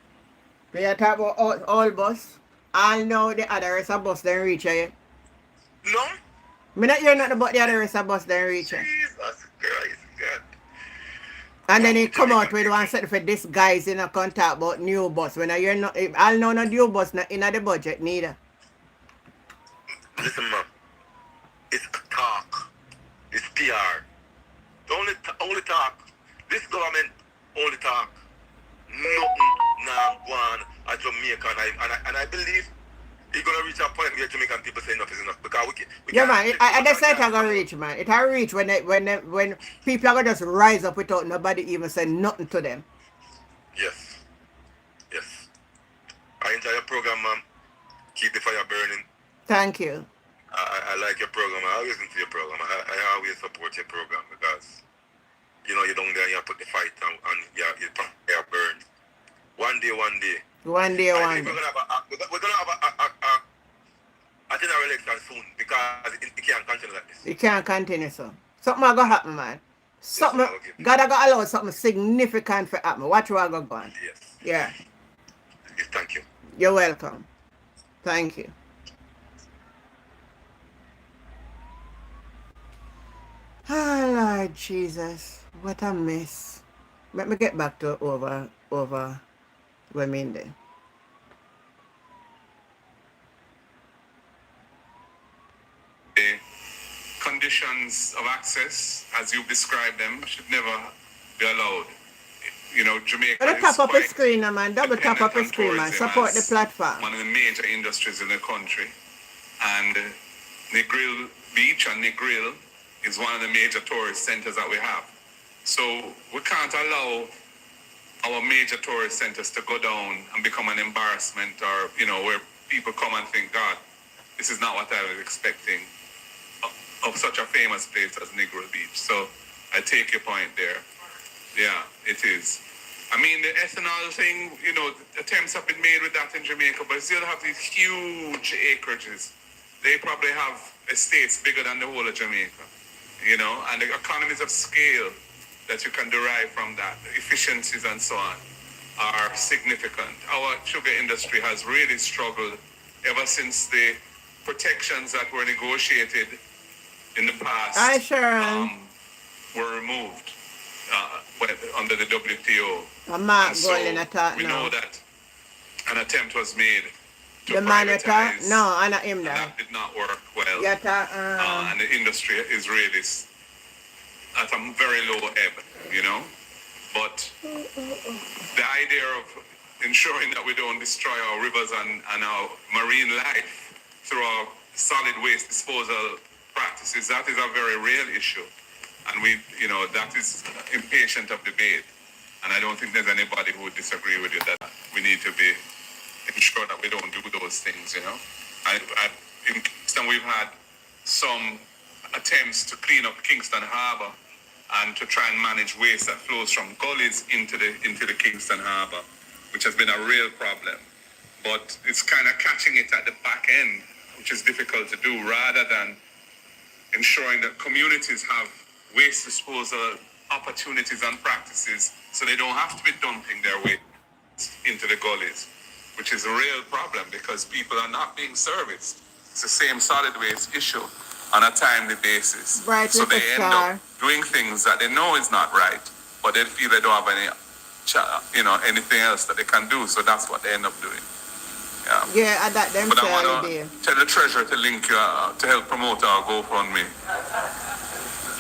We are talking about all bus. I know the other rest of bus then reach here. No? Me not hear nothing about the other rest of bus then reach here. Jesus Christ, God. And then he come out with one set for this guys in a contact about new bus. When I hear no, I'll know no new bus not in the budget neither. Listen, man. It's talk. It's PR. Only talk. This government only talk. Nothing now go on at Jamaica, and I believe it's gonna reach a point where Jamaican people say enough is enough because we yeah, man. I just said it's gonna reach, man. It'll reach when people are gonna just rise up without nobody even say nothing to them. Yes. I enjoy your program, man. Keep the fire burning. Thank you. I like your program. I always listen to your program. I always support your program because you know you don't there and you put the fight and you burn. One day. We're gonna have a general election soon because it can't continue like this. It can't continue, so. Something gonna happen, man. Something God gonna allow something significant for happen. Watch what gonna go on. Yes. Yeah. Yes, thank you. You're welcome. Thank you. Oh Lord Jesus. What a mess. Let me get back to over women there. The conditions of access, as you've described them, should never be allowed. You know, Jamaica Double tap up the screen, man. Double tap up the screen, man. Support the platform. One of the major industries in the country. And Negril Beach and Negril is one of the major tourist centers that we have. So we can't allow our major tourist centers to go down and become an embarrassment, or, you know, where people come and think, God, this is not what I was expecting of such a famous place as Negril Beach. So I take your point there. Yeah, it is. I mean, the ethanol thing, you know, attempts have been made with that in Jamaica, but still have these huge acreages. They probably have estates bigger than the whole of Jamaica, you know, and the economies of scale that you can derive from that, the efficiencies and so on, are significant. Our sugar industry has really struggled ever since the protections that were negotiated in the past were removed under the WTO. We know that an attempt was made to privatize. No, I'm not him there. That did not work well. And the industry is really at a very low ebb, you know. But the idea of ensuring that we don't destroy our rivers and our marine life through our solid waste disposal practices, that is a very real issue. And we, you know, that is impatient of debate. And I don't think there's anybody who would disagree with you that we need to be ensure that we don't do those things, you know. In Kingston, we've had some attempts to clean up Kingston Harbour and to try and manage waste that flows from gullies into the Kingston Harbour, which has been a real problem. But it's kind of catching it at the back end, which is difficult to do, rather than ensuring that communities have waste disposal opportunities and practices so they don't have to be dumping their waste into the gullies, which is a real problem because people are not being serviced. It's the same solid waste issue on a timely basis. Right, so they end up doing things that they know is not right, but they feel they don't have any, anything else that they can do, so that's what they end up doing. Yeah, I got them. But I want to tell the treasurer to link you to help promote our GoFundMe.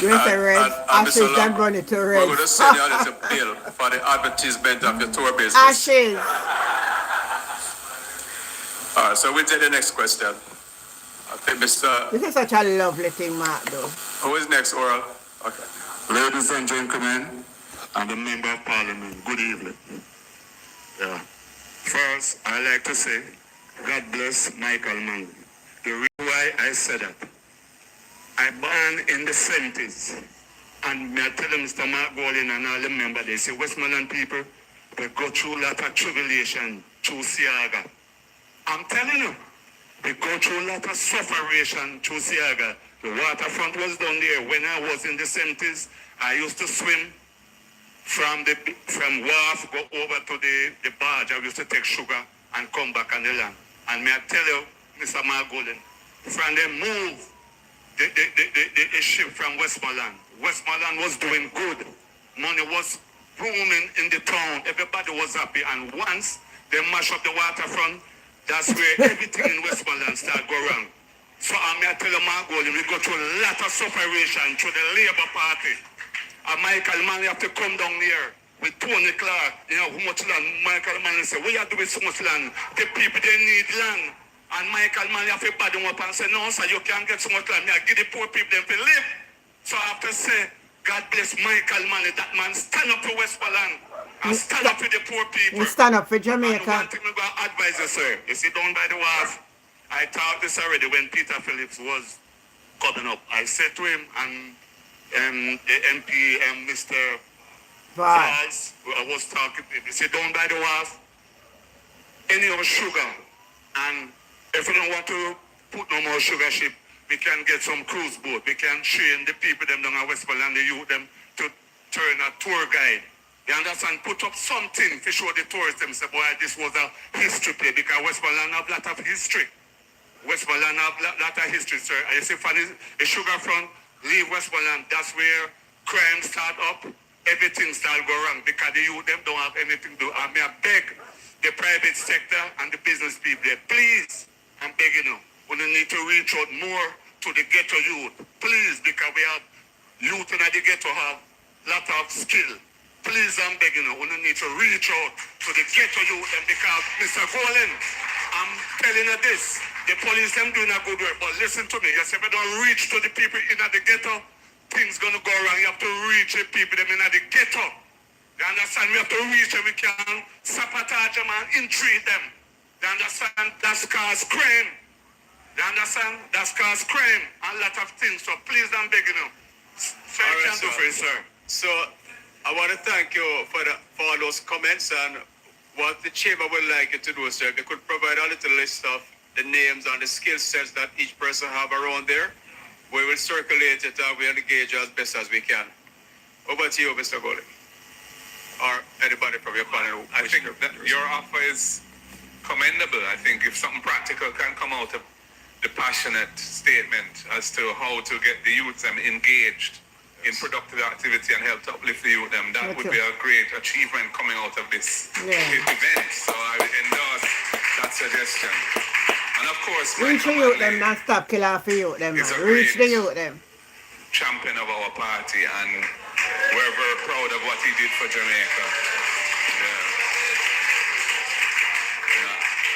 You say red, ashes and money to red. We're going to send you a little bill for the advertisement of your tour business. Ashes. All right, so we take the next question. I think Mr. This is such a lovely thing, Mark, though. Who is next, Oral? Okay. Ladies and gentlemen, and the Member of Parliament, good evening. Yeah. First, I like to say, God bless Michael Mann. The reason why I said that, I born in the 70s, and me I tell them, Mr. Mark Golding and all the members, they say, Westmoreland people, we go through a lot of tribulation through Siaga. I'm telling you, we go through a lot of sufferation through Siaga. The waterfront was down there. When I was in the 70s, I used to swim from wharf, go over to the barge. I used to take sugar and come back on the land. And may I tell you, Mr. Margolin, from them move the ship from Westmoreland. Westmoreland was doing good. Money was booming in the town. Everybody was happy. And once they mash up the waterfront, that's where everything in Westmoreland started go wrong. So I tell you, Margolin, we go through a lot of sufferation through the Labour Party. And Michael Manley have to come down here with Tony Clark. You know, how much land? Michael Manley say, we are doing so much land. The people, they need land. And Michael Manley have to bad them up and say, no, sir, you can't get so much land. I give the poor people them to live. So I have to say, God bless Michael Manley. That man stand up for Westmoreland. And stand up for the poor people. You stand up for Jamaica. And one thing I'm going to advise you, sir. You see, down by the wharf, I talked this already when Peter Phillips was coming up. I said to him, and the MP and Mr. Valls, I was talking to him. He said, down by the wharf, any of sugar, and if we don't want to put no more sugar ship, we can get some cruise boat. We can train the people them down at Westmoreland, the youth them to turn a tour guide. You understand? Put up something to show the tourists them say, boy, this was a history play, because Westmoreland have a lot of history. Westmoreland have a lot of history, sir. And you see, for the sugar front, leave Westmoreland, that's where crime start up, everything start go wrong, because the youth them don't have anything to do. I may beg the private sector and the business people there, please, I'm begging you, we need to reach out more to the ghetto youth, please, because we have youth in the ghetto have a lot of skill. Please, I'm begging you, we need to reach out to the ghetto youth, and because Mr. Golan, I'm telling you this, the police them doing a good work, but listen to me, you say we don't reach to the people in the ghetto, things gonna go wrong. You have to reach the people them in the ghetto. You understand? We have to reach them, we can sabotage them and entreat them. You understand? That's cause crime. You understand? That's cause crime and a lot of things. So please, I'm begging you. So you can do for you, sir. So I want to thank you for all those comments, and what the chamber would like you to do, sir, they could provide a little list of the names and the skill sets that each person have around there. We will circulate it and we'll engage as best as we can. Over to you, Mr. Goley. Or anybody from your panel. I think that your offer is commendable. I think if something practical can come out of the passionate statement as to how to get the youth them engaged in productive activity and help to uplift the youth them, that would be a great achievement coming out of this event. So I endorse that suggestion. And of course, reach the youth them, not stop kill off the youth them. Reach the youth them. Champion of our party, and we're very proud of what he did for Jamaica.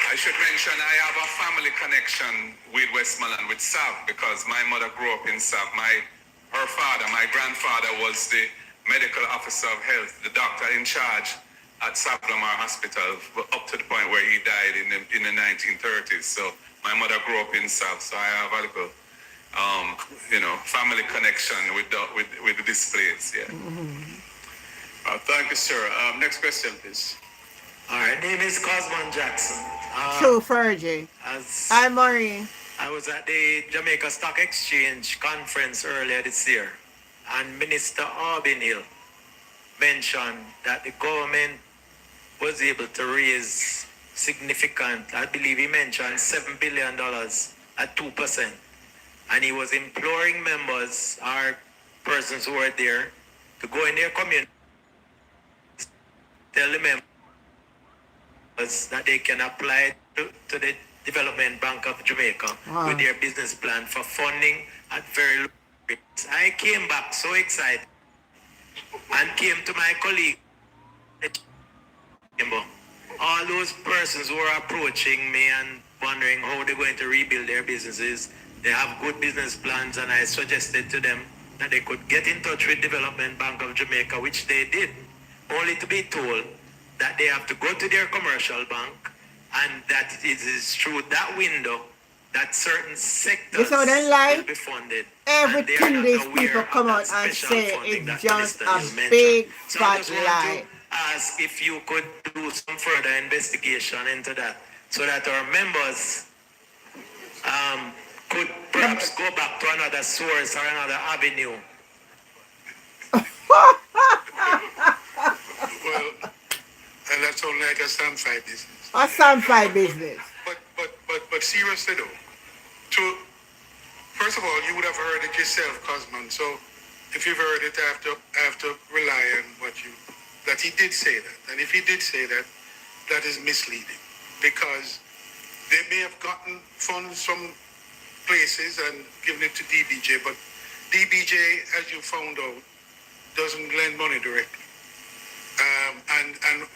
I should mention I have a family connection with Westmoreland, with Sav, because my mother grew up in Sav. Her father, my grandfather, was the medical officer of health, the doctor in charge at Savlamar Hospital, up to the point where he died in the 1930s. So my mother grew up in Sav, so I have a little, family connection with this place. Yeah. Thank you, sir. Next question, please. All right, name is Cosman Jackson. True, Fergie. Hi, Maureen. I was at the Jamaica Stock Exchange conference earlier this year, and Minister Arbin mentioned that the government was able to raise significant, I believe he mentioned $7 billion at 2%. And he was imploring members or persons who were there to go in their community, tell the members that they can apply to the Development Bank of Jamaica with their business plan for funding at very low I came back so excited and came to my colleague. All those persons who are approaching me and wondering how they're going to rebuild their businesses, they have good business plans, and I suggested to them that they could get in touch with Development Bank of Jamaica, which they did, only to be told that they have to go to their commercial bank, and that it is through that window that certain sectors So then, will be funded. everything these people come out and say is just a big fat lie. Ask if you could do some further investigation into that, so that our members could perhaps go back to another source or another avenue. Well, and that sounds like a stand-side business. A stand-side business. But seriously though, first of all, you would have heard it yourself, Cosman. So if you've heard it, I have to rely on that he did say that. And if he did say that, that is misleading, because they may have gotten funds from places and given it to DBJ, but DBJ, as you found out, doesn't lend money directly.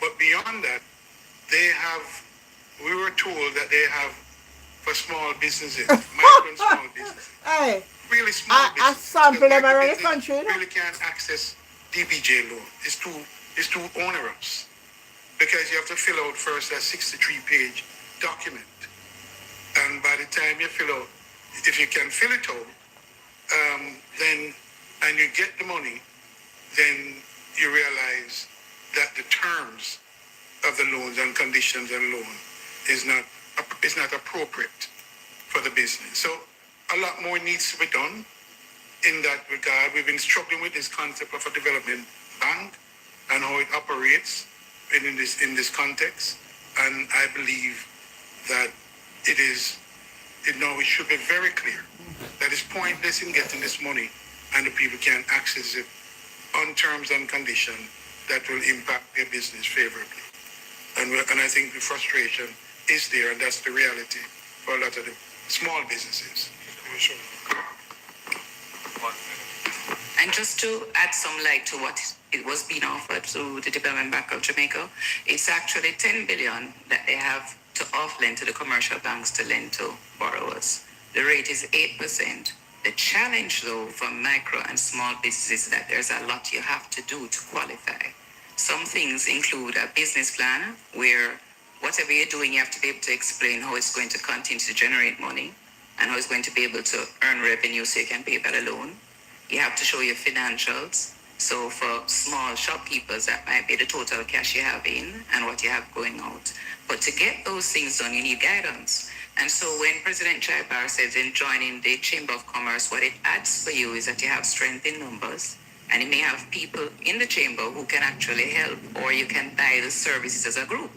But beyond that, we were told that they have for small businesses, micro and small businesses. Hey, really small businesses. I sample them around the country. Really can't access DBJ loan. It's too onerous, because you have to fill out first a 63-page document. And by the time you fill out, if you can fill it out, and you get the money, then you realize that the terms of the loans and conditions of the loan is not appropriate for the business. So a lot more needs to be done in that regard. We've been struggling with this concept of a development bank and how it operates in this context. And I believe that it should be very clear that it's pointless in getting this money and the people can't access it on terms and conditions that will impact their business favorably. And I think the frustration is there, and that's the reality for a lot of the small businesses. And just to add some light to what it was being offered through the Development Bank of Jamaica, it's actually 10 billion that they have to off-lend to the commercial banks to lend to borrowers. The rate is 8%. The challenge, though, for micro and small businesses is that there's a lot you have to do to qualify. Some things include a business plan where whatever you're doing, you have to be able to explain how it's going to continue to generate money and how it's going to be able to earn revenue so you can pay back a loan. You have to show your financials. So for small shopkeepers, that might be the total cash you have in and what you have going out. But to get those things done, you need guidance. And so when President Chaibar says in joining the Chamber of Commerce, what it adds for you is that you have strength in numbers, and you may have people in the chamber who can actually help, or you can buy the services as a group.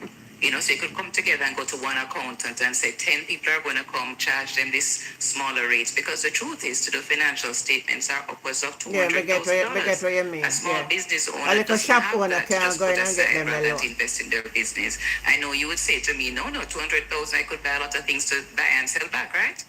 So you could come together and go to one accountant and say 10 people are going to come, charge them this smaller rates, because the truth is, to the financial statements are upwards of $200,000. Yeah, we get what you mean. A small business owner a little shop owner can go in and get them a loan. invest in their business. I know you would say to me, no, 200,000, I could buy a lot of things to buy and sell back, right?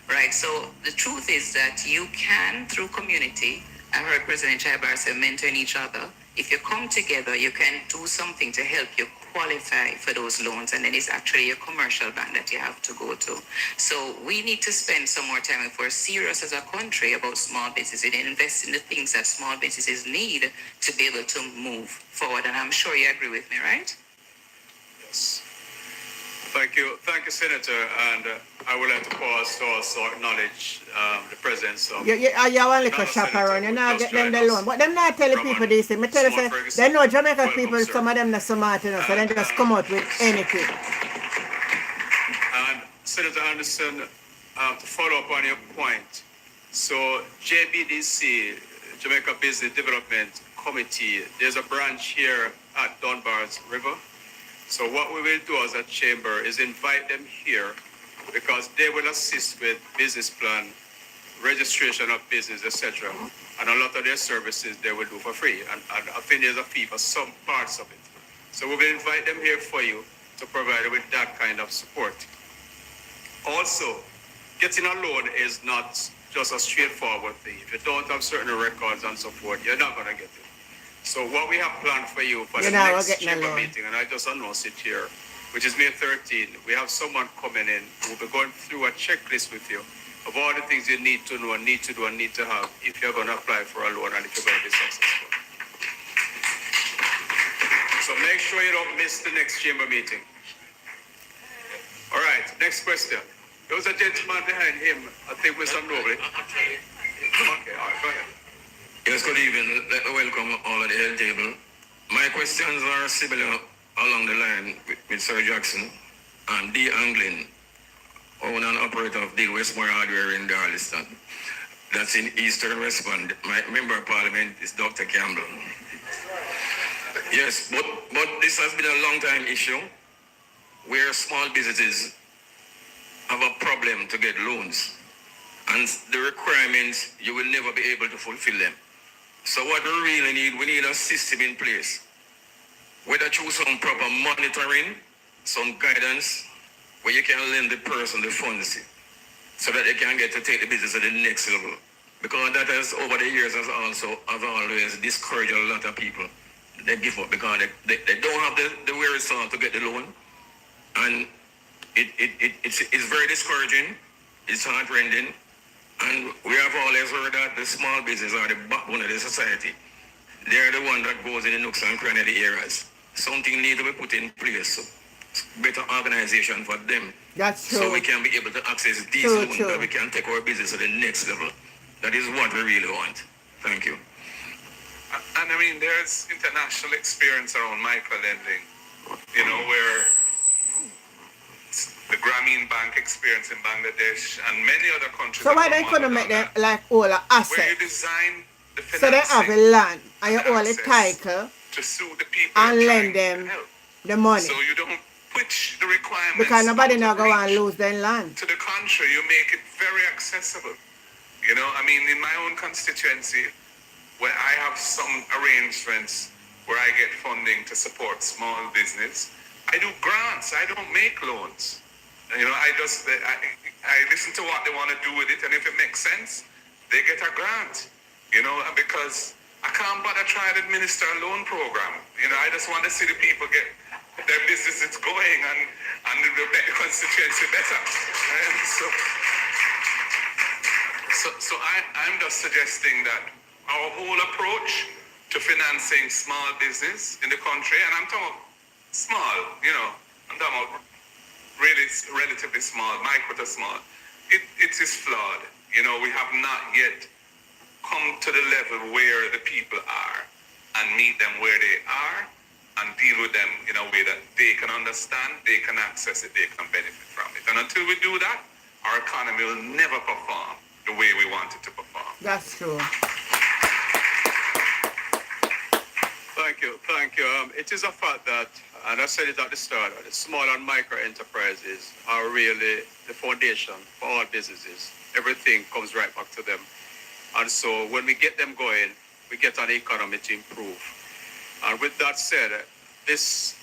Right. So the truth is that you can, through community, I heard President Chaibar say, mentoring each other. If you come together, you can do something to help you qualify for those loans, and then it's actually your commercial bank that you have to go to. So we need to spend some more time, if we're serious as a country about small businesses, and invest in the things that small businesses need to be able to move forward. And I'm sure you agree with me, right? Yes. Thank you, Senator. And I would like to pause to also acknowledge the presence of... You want little shop around, you know, get them the loan. But them not tell the people this thing. I tell you, they know Jamaica people, some of them are smart, so they just come out with anything. And Senator Anderson, to follow up on your point, so JBDC, Jamaica Business Development Committee, there's a branch here at Dunbar's River. So what we will do as a chamber is invite them here, because they will assist with business plan, registration of business, etc. And a lot of their services they will do for free. And I think there's a fee for some parts of it. So we will invite them here for you to provide you with that kind of support. Also, getting a loan is not just a straightforward thing. If you don't have certain records and so forth, you're not going to get it. So what we have planned for you for the next chamber meeting, and I just announced it here, which is May 13th, we have someone coming in who will be going through a checklist with you of all the things you need to know, and need to do, and need to have if you're going to apply for a loan and if you're going to be successful. So make sure you don't miss the next chamber meeting. All right, next question. There was a gentleman behind him, I think Mr. Noble. Okay, all right, go ahead. Yes, good evening. Let me welcome all of the head table. My questions are similar along the line with Sir Jackson and D. Anglin, owner and operator of Deal Westmore Hardware in Darliston. That's in Eastern Westmont. My member of parliament is Dr. Campbell. Yes, but this has been a long time issue where small businesses have a problem to get loans, and the requirements, you will never be able to fulfill them. So what we really need, we need a system in place, whether through some proper monitoring, some guidance, where you can lend the person the funds so that they can get to take the business to the next level. Because that has, over the years, has always discouraged a lot of people. They give up because they don't have the wherewithal to get the loan. And it's very discouraging, it's heart-rending, and we have always heard that the small business are the backbone of the society. They're the one that goes in the nooks and crannies of the areas. Something needs to be put in place, better organization for them. That's true. So we can be able to access these loans, that we can take our business to the next level. That is what we really want. Thank you. And I mean, there's international experience around micro-lending, you know, where the Grameen Bank experience in Bangladesh and many other countries. So why they couldn't make them like all the assets? Where you design the financing, so they have a land and you hold it title to sue the people and lend them the money. So you don't push the requirements. Because nobody now go and lose their land. To the contrary, you make it very accessible. You know, I mean, in my own constituency, where I have some arrangements where I get funding to support small business, I do grants. I don't make loans. You know, I listen to what they want to do with it, and if it makes sense, they get a grant. You know, because I can't bother trying to administer a loan program. You know, I just want to see the people get their businesses going and the constituency better. So I'm just suggesting that our whole approach to financing small business in the country, and I'm talking small, you know, I'm talking about really relatively small, micro to small, it is flawed. You know, we have not yet come to the level where the people are and meet them where they are and deal with them in a way that they can understand, they can access it, they can benefit from it. And until we do that, our economy will never perform the way we want it to perform. That's true. Thank you. It is a fact that, and I said it at the start, the small and micro enterprises are really the foundation for all businesses. Everything comes right back to them. And so when we get them going, we get an economy to improve. And with that said, this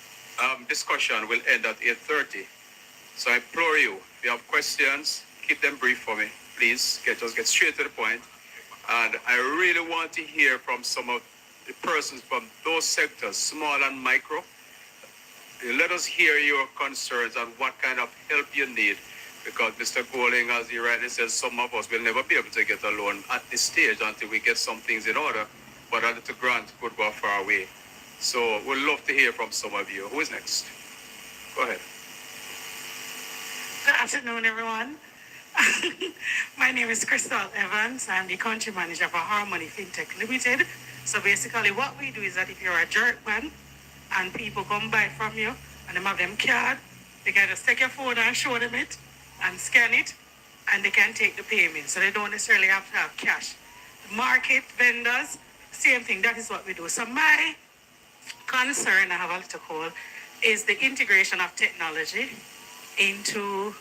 discussion will end at 8:30. So I implore you, if you have questions, keep them brief for me. Please, just get straight to the point. And I really want to hear from some of the persons from those sectors, small and micro. Let us hear your concerns and what kind of help you need. Because Mr. Golding, as he rightly says, some of us will never be able to get a loan at this stage until we get some things in order. But a little grant could go far away. So we'd love to hear from some of you. Who is next? Go ahead. Good afternoon, everyone. My name is Crystal Evans. I'm the country manager for Harmony FinTech Limited. So basically what we do is that if you're a jerkman and people come buy from you and they have them card, they can just take your phone and show them it and scan it and they can take the payment. So they don't necessarily have to have cash. Market vendors, same thing. That is what we do. So my concern, I have a little call, is the integration of technology into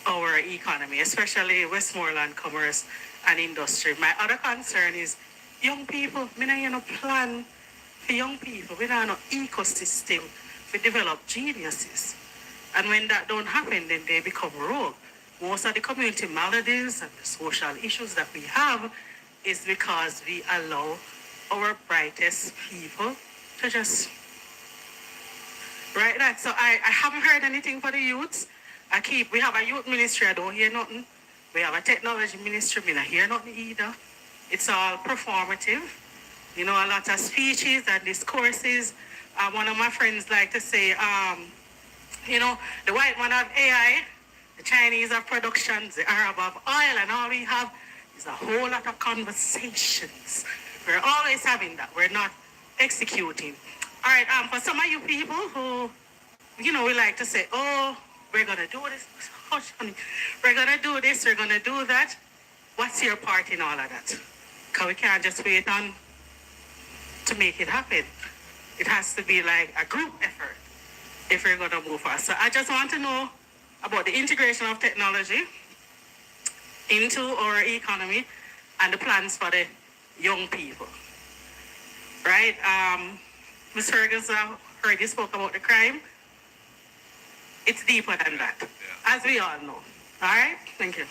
our economy, especially Westmoreland commerce and industry. My other concern is young people. We don't have no plan for young people. We don't have no ecosystem to develop geniuses. And when that don't happen, then they become rogue. most of the community maladies and the social issues that we have is because we allow our brightest people to just right that. So I haven't heard anything for the youths. We have a youth ministry, I don't hear nothing. We have a technology ministry, I don't hear nothing either. It's all performative. You know, a lot of speeches and discourses. One of my friends like to say, you know, the white man have AI, the Chinese have productions, the Arab have oil, and all we have is a whole lot of conversations. We're always having that. We're not executing. All right, for some of you people who, you know, we like to say, oh, we're going to do this. Hush, honey. We're going to do this. We're going to do that. What's your part in all of that? Because we can't just wait on to make it happen. It has to be like a group effort if we're going to move fast. So I just want to know about the integration of technology into our economy and the plans for the young people. Right? Ms. Ferguson, I heard you spoke about the crime. It's deeper than that, as we all know. All right? Thank you.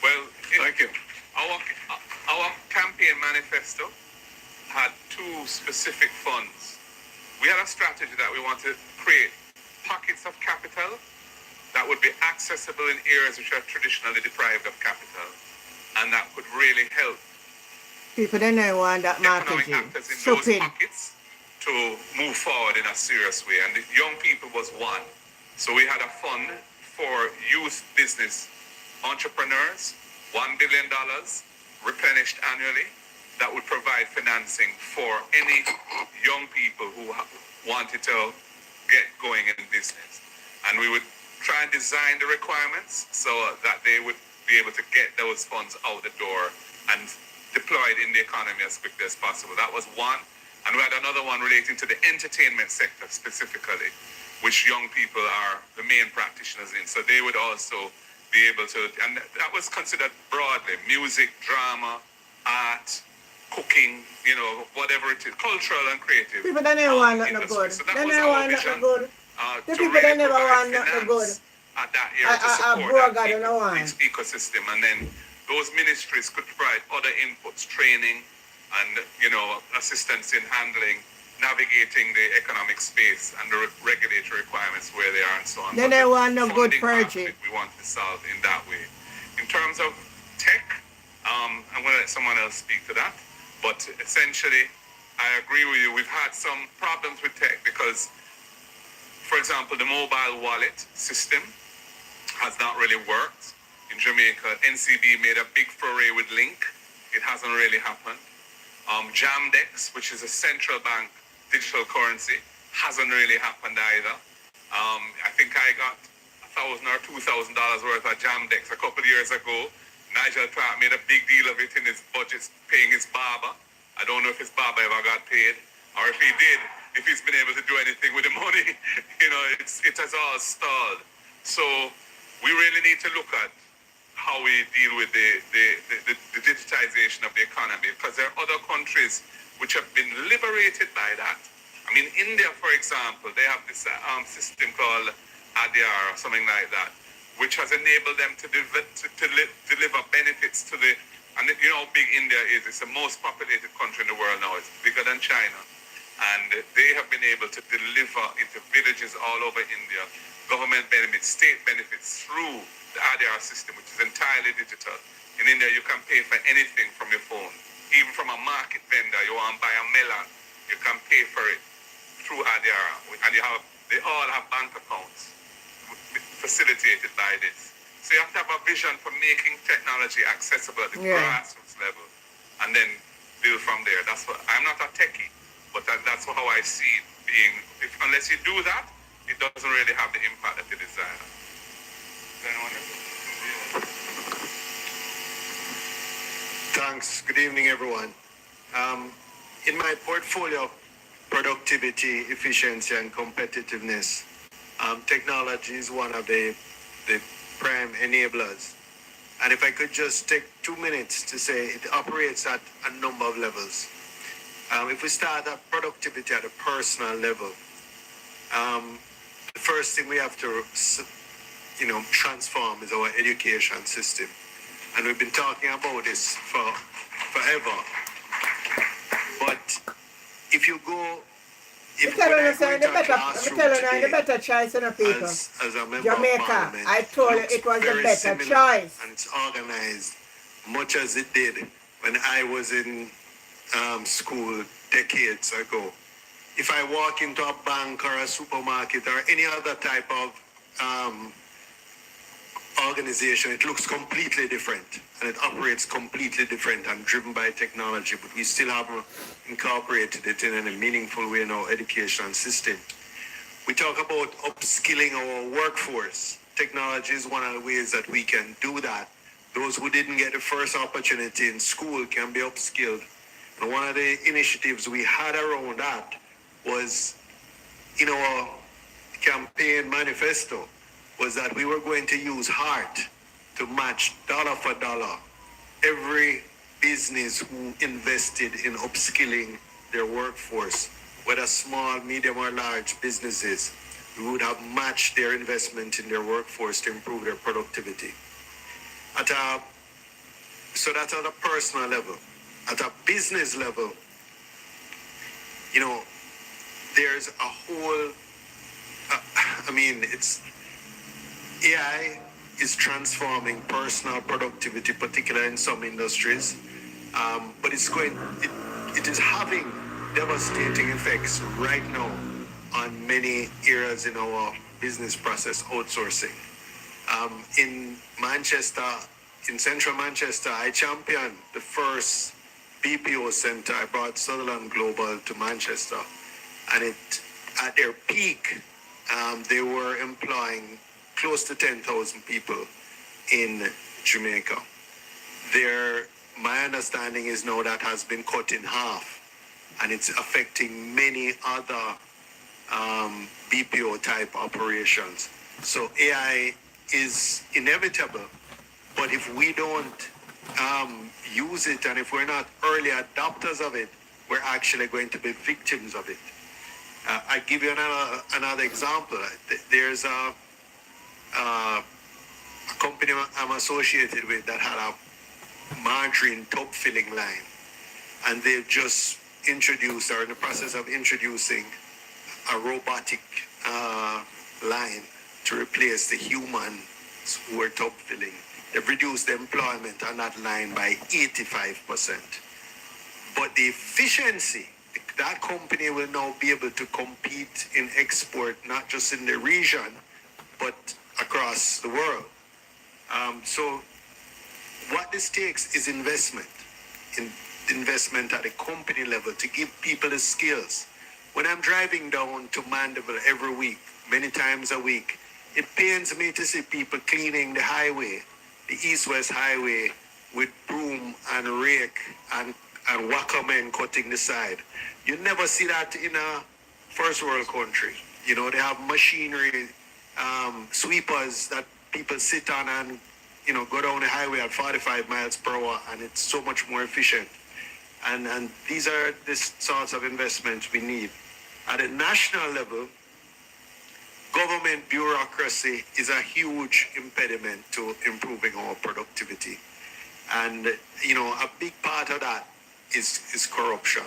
Well, thank you. Our campaign manifesto had two specific funds. We had a strategy that we want to create pockets of capital that would be accessible in areas which are traditionally deprived of capital, and that could really help people don't know want that economic marketing. actors in those pockets to move forward in a serious way. And the young people was one. So we had a fund for youth business entrepreneurs, $1 billion replenished annually, that would provide financing for any young people who wanted to get going in business. And we would try and design the requirements so that they would be able to get those funds out the door and deploy it in the economy as quickly as possible. That was one. And we had another one relating to the entertainment sector specifically, which young people are the main practitioners in. So they would also be able to, and that was considered broadly, music, drama, art, cooking, you know, whatever it is, cultural and creative. People don't know want nothing good. So that They was don't our want vision, nothing good. The to people really don't never provide want nothing good. finance at that area to support that ecosystem. And then those ministries could provide other inputs, training, and, you know, assistance in handling, navigating the economic space and the regulatory requirements where they are and so on. They don't want no good purging. We want to solve in that way. In terms of tech, I'm going to let someone else speak to that. But essentially, I agree with you. We've had some problems with tech because, for example, the mobile wallet system has not really worked. In Jamaica, NCB made a big foray with Link. It hasn't really happened. Jamdex, which is a central bank digital currency, hasn't really happened either. I think I got $1,000 or $2,000 worth of Jamdex a couple of years ago. Nigel Clark made a big deal of it in his budget, paying his barber. I don't know if his barber ever got paid, or if he did, if he's been able to do anything with the money. You know, it has all stalled. So we really need to look at how we deal with the digitization of the economy, because there are other countries which have been liberated by that. I mean, India, for example, they have this system called ADR or something like that, which has enabled them to deliver benefits to the, and you know how big India is. It's the most populated country in the world now. It's bigger than China. And they have been able to deliver into villages all over India, government benefits, state benefits through the ADR system, which is entirely digital. In India, you can pay for anything from your phone. Even from a market vendor, you want to buy a melon, you can pay for it through ADR. And they all have bank accounts facilitated by this. So you have to have a vision for making technology accessible at the grassroots level, and then build from there. That's what, I'm not a techie, but that's how I see it being. Unless you do that, it doesn't really have the impact that you desire. Thanks. Good evening, everyone. In my portfolio, productivity, efficiency, and competitiveness, technology is one of the prime enablers. And if I could just take 2 minutes to say it operates at a number of levels. If we start at productivity at a personal level, the first thing we have to transform is our education system. And we've been talking about this for forever. But if you go, I'm telling you, sir, the better choice in the people. as a member of Jamaica, parliament, I told you looks it was the very better similar, choice. and it's organized much as it did when I was in school decades ago. If I walk into a bank or a supermarket or any other type of organization, it looks completely different and it operates completely different and driven by technology, but we still haven't incorporated it in a meaningful way in our education system. We talk about upskilling our workforce. Technology is one of the ways that we can do that. Those who didn't get the first opportunity in school can be upskilled. And one of the initiatives we had around that was in our campaign manifesto was that we were going to use heart to match dollar for dollar every business who invested in upskilling their workforce, whether small, medium, or large businesses. We would have matched their investment in their workforce to improve their productivity. So that's at a personal level. At a business level, there's a whole, AI is transforming personal productivity, particularly in some industries, but it is having devastating effects right now on many areas in our business process outsourcing. In Manchester, in central Manchester, I championed the first BPO center. I brought Sutherland Global to Manchester, and at their peak, they were employing close to 10,000 people in Jamaica. My understanding is now that has been cut in half, and it's affecting many other BPO type operations. So AI is inevitable, but if we don't use it, and if we're not early adopters of it, we're actually going to be victims of it. I give you another example. There's a company I'm associated with that had a margarine tub filling line, and they've just introduced, or in the process of introducing, a robotic line to replace the humans who were tub filling. They've reduced the employment on that line by 85%. But the efficiency, that company will now be able to compete in export, not just in the region, but across the world. So what this takes is investment at the company level to give people the skills. When I'm driving down to Mandeville every week, many times a week, it pains me to see people cleaning the highway, the east-west highway, with broom and rake and wackermen cutting the side. You never see that in a first world country. They have machinery, sweepers that people sit on and, go down the highway at 45 miles per hour, and it's so much more efficient. And these are the sorts of investments we need. At a national level, government bureaucracy is a huge impediment to improving our productivity. And, a big part of that is corruption.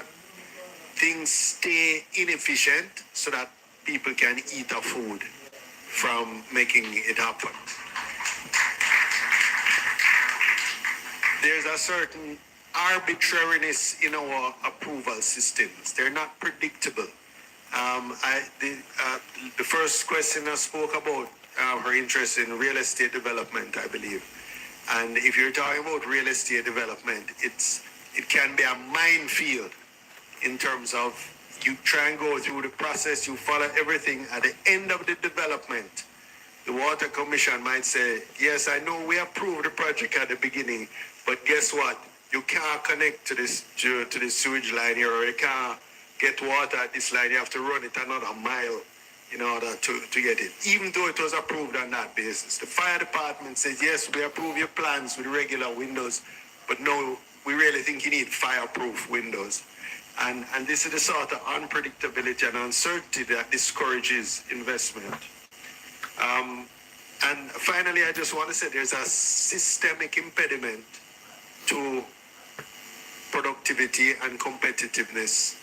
Things stay inefficient so that people can eat our food from making it happen. There's a certain arbitrariness in our approval systems. They're not predictable. The first questioner spoke about her interest in real estate development, I believe. And if you're talking about real estate development, it can be a minefield in terms of you try and go through the process, you follow everything. At the end of the development, the Water Commission might say, yes, I know we approved the project at the beginning, but guess what? You can't connect to this sewage line here, or you can't get water at this line. You have to run it another mile in order to get it, even though it was approved on that basis. The fire department says, yes, we approve your plans with regular windows, but no, we really think you need fireproof windows. And this is the sort of unpredictability and uncertainty that discourages investment. And finally, I just want to say there's a systemic impediment to productivity and competitiveness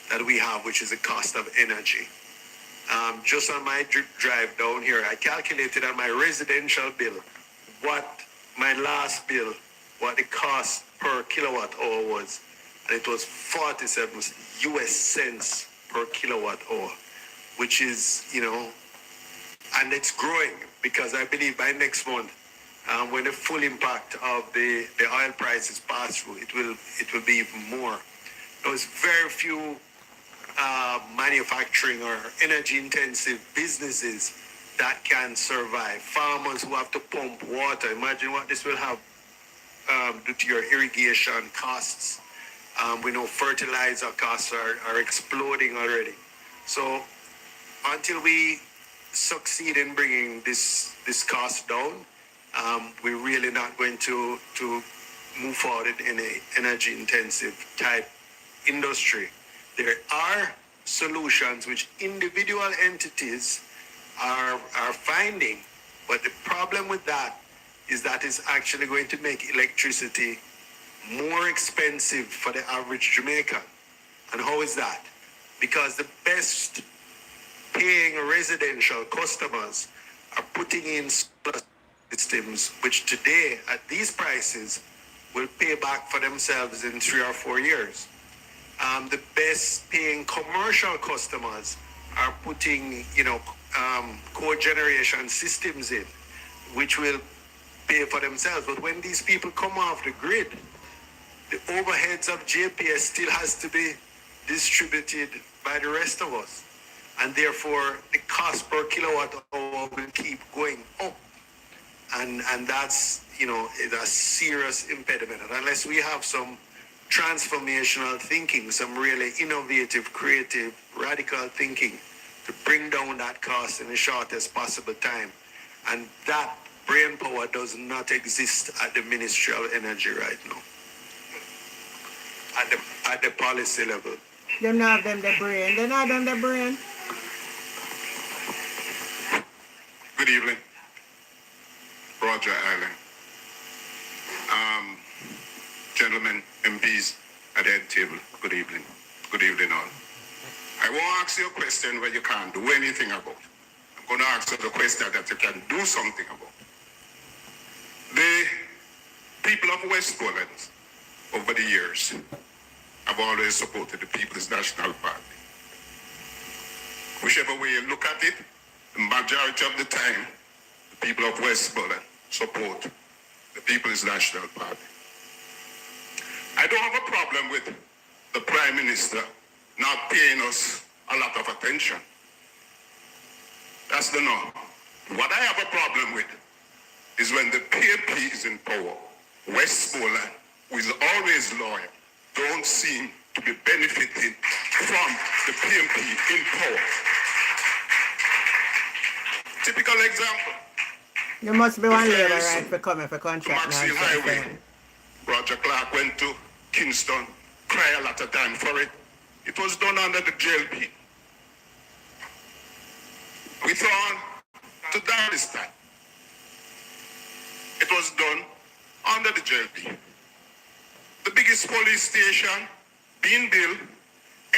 that we have, which is the cost of energy. Just on my drive down here, I calculated on my residential bill what my last bill, what the cost per kilowatt hour was. And it was 47 US cents per kilowatt hour, which is, and it's growing because I believe by next month, when the full impact of the oil prices pass through, it will be even more. There's very few manufacturing or energy intensive businesses that can survive. Farmers who have to pump water. Imagine what this will have due to your irrigation costs. We know fertilizer costs are exploding already. So until we succeed in bringing this cost down, we're really not going to move forward in a energy intensive type industry. There are solutions which individual entities are finding, but the problem with that is that it's actually going to make electricity more expensive for the average Jamaican. And how is that? Because the best paying residential customers are putting in solar systems, which today at these prices will pay back for themselves in 3 or 4 years. The best paying commercial customers are putting, cogeneration systems in, which will pay for themselves. But when these people come off the grid, the overheads of JPS still has to be distributed by the rest of us. And therefore, the cost per kilowatt hour will keep going up. And that's, a serious impediment. And unless we have some transformational thinking, some really innovative, creative, radical thinking to bring down that cost in the shortest possible time. And that brain power does not exist at the Ministry of Energy right now, at the policy level. Them not have them the brain. They not them the brain. Good evening. Roger Island. Gentlemen, MPs at the head table, good evening. Good evening all. I won't ask you a question where you can't do anything about. I'm going to ask you the question that you can do something about. The people of West Poland, over the years, have always supported the People's National Party. Whichever way you look at it, the majority of the time, the people of West Poland support the People's National Party. I don't have a problem with the Prime Minister not paying us a lot of attention. That's the norm. What I have a problem with is when the PMP is in power, West Poland, who is always loyal, don't seem to be benefiting from the PMP in power. Typical example. There must be one labor right for coming for contract now. Maxine Highway. Roger Clark went to Kingston, cried a lot of time for it. It was done under the JLP. We thought to die this time. It was done under the JLP. The biggest police station being built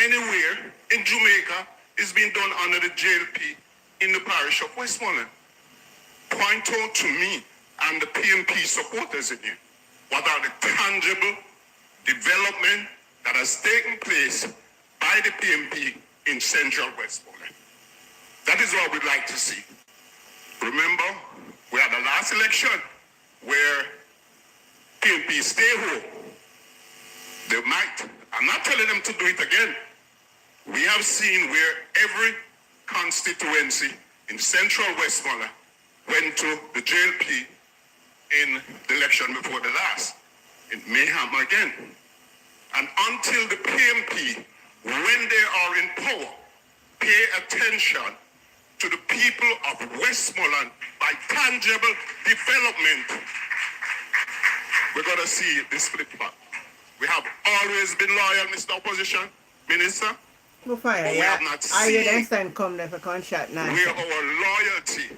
anywhere in Jamaica is being done under the JLP in the parish of Westmoreland. Point out to me and the PMP supporters in here, what are the tangible development that has taken place by the PMP in central Westmoreland? That is what we'd like to see. Remember, we had the last election where PMP stay home. They might. I'm not telling them to do it again. We have seen where every constituency in central Westmoreland went to the JLP in the election before the last. It may happen again. And until the PMP, when they are in power, pay attention to the people of Westmoreland by tangible development, we're going to see this flip-flop. We have always been loyal, Mr. Opposition Minister. Go fire, but we yeah. have not Are you seen next time come there for contract now? where our loyalty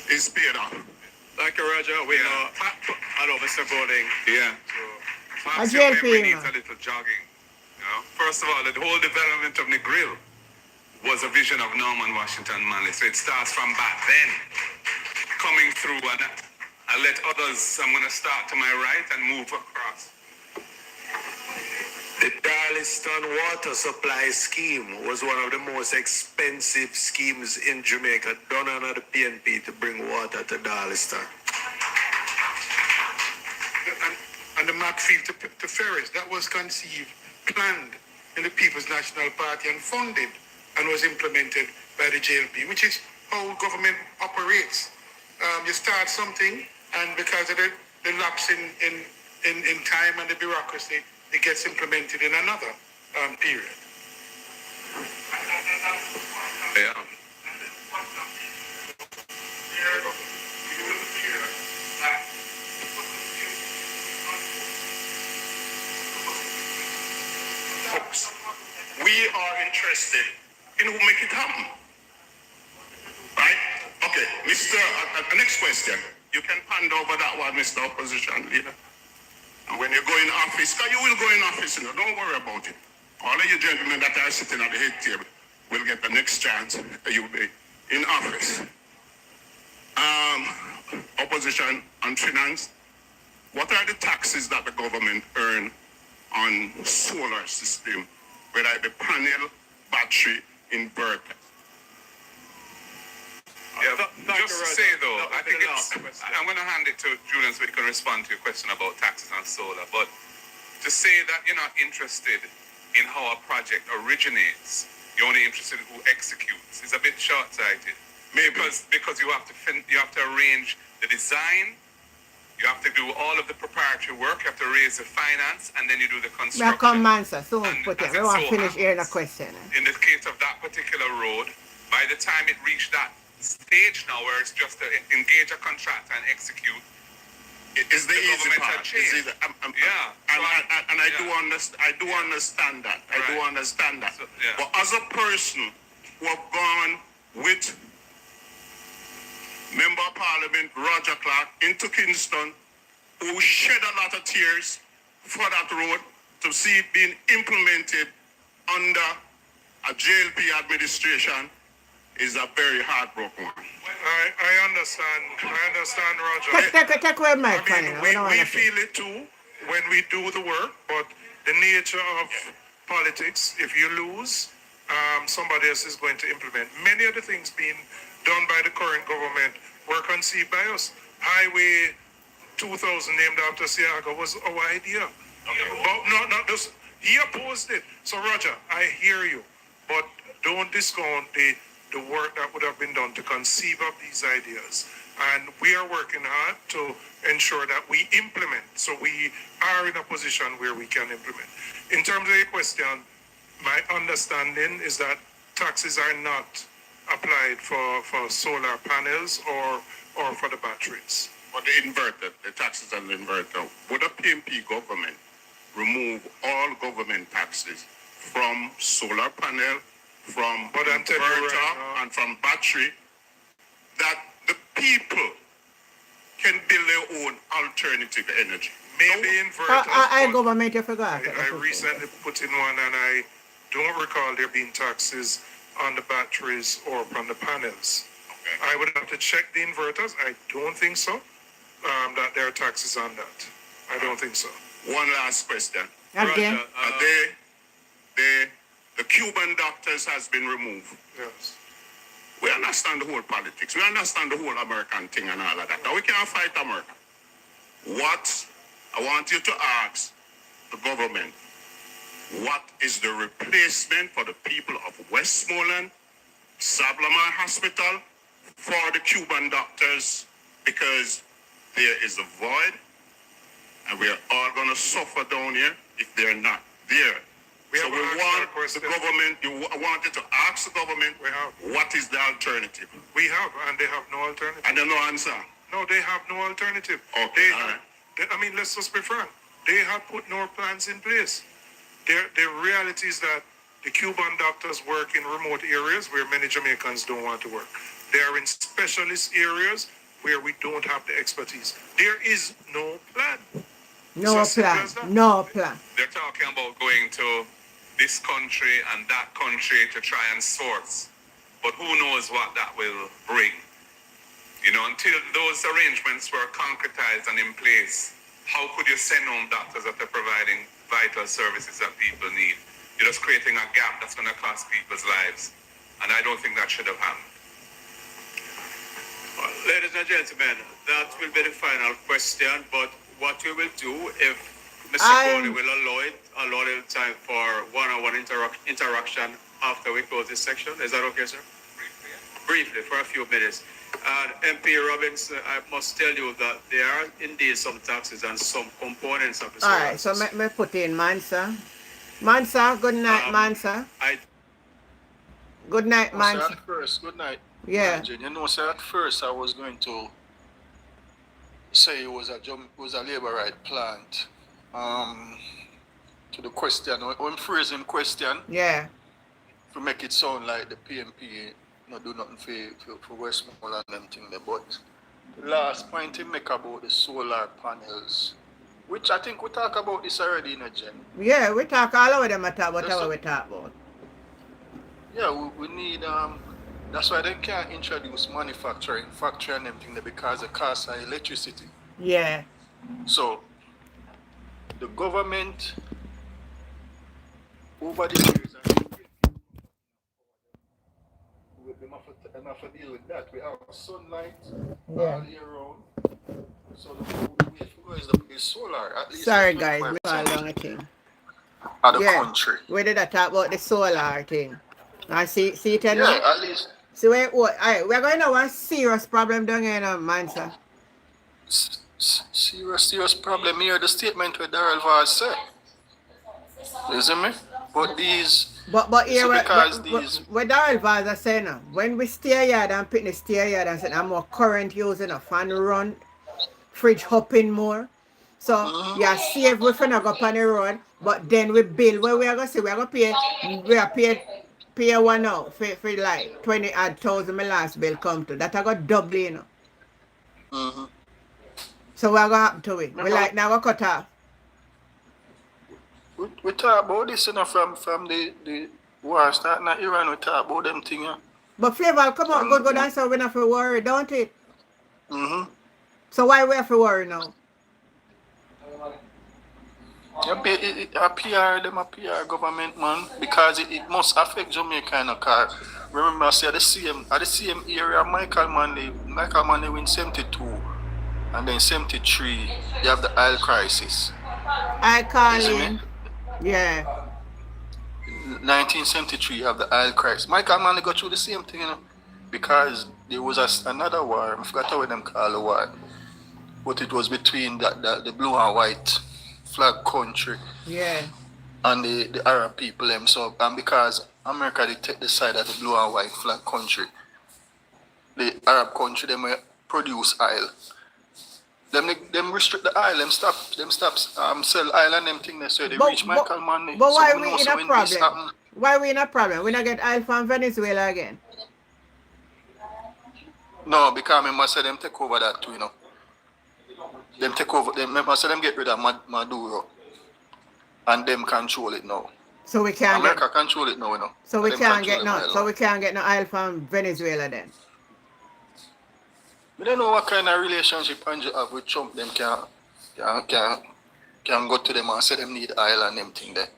is paid off. Thank you, Roger. We know. Hello, Mr. Bowling. Yeah. A Perhaps your JLP, memory needs man. a little jogging. You know? First of all, the whole development of the grill was a vision of Norman Washington Manley. So it starts from back then, coming through, and I let others, I'm going to start to my right and move across. The Darlington water supply scheme was one of the most expensive schemes in Jamaica, done under the PNP to bring water to Darlington. And the Macfield to Ferris, that was conceived, planned in the People's National Party and funded and was implemented by the JLP, which is how government operates. You start something, and because of the lapse in time and the bureaucracy, it gets implemented in another period. Yeah. Folks, we are interested in who make it happen. Right? Okay, Mr. Next question. You can ponder over that one, Mr. Opposition Leader. And when you go in office, because you will go in office, you know, don't worry about it. All of you gentlemen that are sitting at the head table will get the next chance that you'll be in office. Opposition on finance. What are the taxes that the government earn on solar system, whether it be panel, battery, inverter? Yeah, just to say though, I think I'm going to hand it to Julian so he can respond to your question about taxes on solar. But to say that you're not interested in how a project originates, you're only interested in who executes, is a bit short-sighted. Maybe because you have to arrange the design, you have to do all of the preparatory work, you have to raise the finance, and then you do the construction. Now come on, sir. So put it. We want to finish hearing the question. In the case of that particular road, by the time it reached that stage now where it's just to engage a contractor and execute, is the easy part. Yeah. And I do understand that. I do understand that. So, yeah. But as a person who have gone with Member of Parliament Roger Clark into Kingston, who shed a lot of tears for that road to see it being implemented under a JLP administration, is a very heartbroken one. I understand, Roger. Take away my we feel it too when we do the work, but the nature of politics, if you lose, somebody else is going to implement. Many of the things being done by the current government were conceived by us. Highway 2000 named after Siaga was our idea. But not just, he opposed it. So Roger, I hear you, but don't discount the work that would have been done to conceive of these ideas. And we are working hard to ensure that we implement. So we are in a position where we can implement. In terms of your question, my understanding is that taxes are not applied for solar panels or for the batteries. For the inverter, the taxes on the inverter, would the PNP government remove all government taxes from solar panel, from inverter, and from battery, that the people can build their own alternative energy? Maybe inverters. Government, you forgot. I recently put in one, and I don't recall there being taxes on the batteries or from the panels. Okay. I would have to check the inverters. I don't think so. That there are taxes on that. I don't think so. One last question. Okay. The Cuban doctors has been removed. Yes. We understand the whole politics. We understand the whole American thing and all of that. Now we can't fight America. What I want you to ask the government, what is the replacement for the people of Westmoreland, Sablamar Hospital, for the Cuban doctors? Because there is a void, and we are all going to suffer down here if they're not there. So we want the government, you wanted to ask the government, what is the alternative? We have, and they have no alternative. And they no answer? No, they have no alternative. Okay, let's just be frank. They have put no plans in place. The reality is that the Cuban doctors work in remote areas where many Jamaicans don't want to work. They are in specialist areas where we don't have the expertise. There is no plan. No plan. No plan. They're talking about going to this country and that country to try and source. But who knows what that will bring. You know, until those arrangements were concretized and in place, how could you send home doctors that are providing vital services that people need? You're just creating a gap that's going to cost people's lives. And I don't think that should have happened. Ladies and gentlemen, that will be the final question. But what we will do, if Mr. Cody will allow a little time for one-on-one interaction after we close this section. Is that okay, sir? Briefly, for a few minutes. MP Robinson, I must tell you that there are indeed some taxes and some components of the. All right, so me put in Mansa. Mansa, good night, Mansa. Good night, Mansa. At first, good night. Yeah. You know, sir, at first I was going to say it was a labor right plant. To the question, I'm phrasing question. Yeah. To make it sound like the PMP not do nothing for Westmoreland and them thing there. But the last point he make about the solar panels, which I think we talk about this already in a gen. Yeah, we talk all over them about whatever we talk about. Yeah, we need that's why they can't introduce manufacturing, factory and everything there because the cost of electricity. Yeah. So the government over the years have to deal with that. We have sunlight all year round. So the way is solar. At least sorry guys, we all long a thing. Of the country. We did talk about the solar thing. I see it now? Yeah, at least. So we're going to have a serious problem down here now, Mansa. Serious problem here. The statement with Darrell Vaz said. You see me? But these. But here, these. What Darrell Vaz is saying now, when we stay here and pick the stay here and say I'm more current using a fan run, fridge hopping more. So yeah, save we finna go on the road, but then we bill where we are gonna say we are gonna pay one now for like 20,000 my last bill come to. That I got double, you know. So what gonna happen to it? We like now we cut off. We talk about this, you know, from the war starting in Iran, we talk about them things. Yeah. But Flavor, come on, good answer, we don't have to worry, don't it? So why we have to worry now? A PR government, man, because it must affect Jamaica in a car. Remember, I said the same area, Michael Manley win 72, and then 73, you have the oil crisis. I call in. Yeah. 1973, you have the oil crisis. Michael Manley got through the same thing, you know, because there was another war, I forgot what them call the war, but it was between the blue and white flag country, and the Arab people them. So and because America they take the side of the blue and white flag country, the Arab country them produce oil. Them restrict the oil. Them stop sell oil and them thing there. So they reach Michael Manley. But why we in a problem? Why we in a problem? We not get oil from Venezuela again. No, because remember say them take over that too, you know. Them take over. Remember say them get rid of Maduro, and them control it now. So we can't. America control it now, you know. So we can't get no. So we can't get no oil from Venezuela then. We don't know what kind of relationship Andrew have with Trump. Them can go to them and say them need oil and them thing there.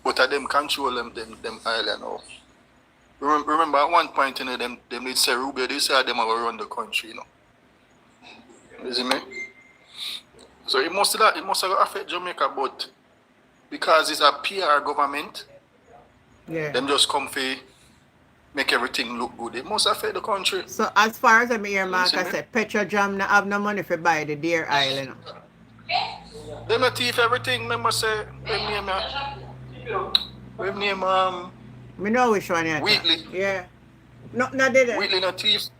But them control them oil and all. Remember at one point, you know, them need say Rubio, they say them have run the country, you know. You see me? So it must have affect Jamaica, but because it's a PR government, them just come for make everything look good. It must affect the country. So as far as I'm here, Mark, I said Petrojam not have no money for buy the deer oil, you know. Them a thief everything, remember say we name we know which one you Wheatley. Yeah. Not did it. Wheatley not thief.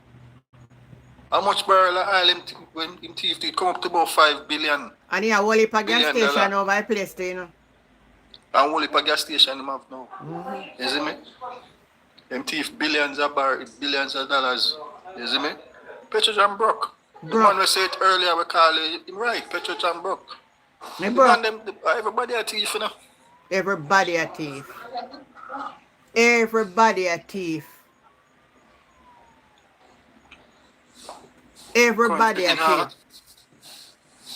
How much barrel of oil when in thief it come up to about 5 billion. And he a whole heap of gas station over a place, you know. And whole heap of gas station him have now. You see me? Them thief billions of dollars You see me? Petrojam broke. The man we said earlier, we call him right. Petrojam broke. Me The broke. man, everybody a thief, you know. Everybody a thief. Everybody a thief. Everybody a thief.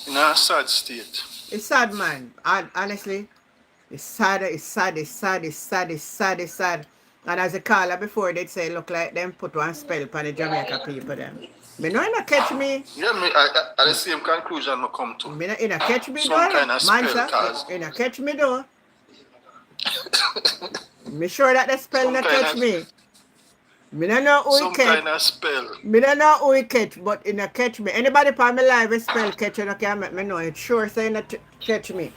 In a sad state. It's sad, man. Honestly, it's sad, it's sad, it's sad, it's sad, it's sad, it's sad. And as a caller before, they'd say, look like them put one spell upon the Jamaica people them. Me no inna catch me. Yeah, me, I the same conclusion I come to. Me no inna catch me Some though. kind of Man, spell, sir, cause inna catch me though. Me sure that the spell not catch me. Me no know who some it catch. kind of spell. Me no know who it catch, but inna catch me. Anybody on me live a spell catch and can make me know it. Sure say inna catch me.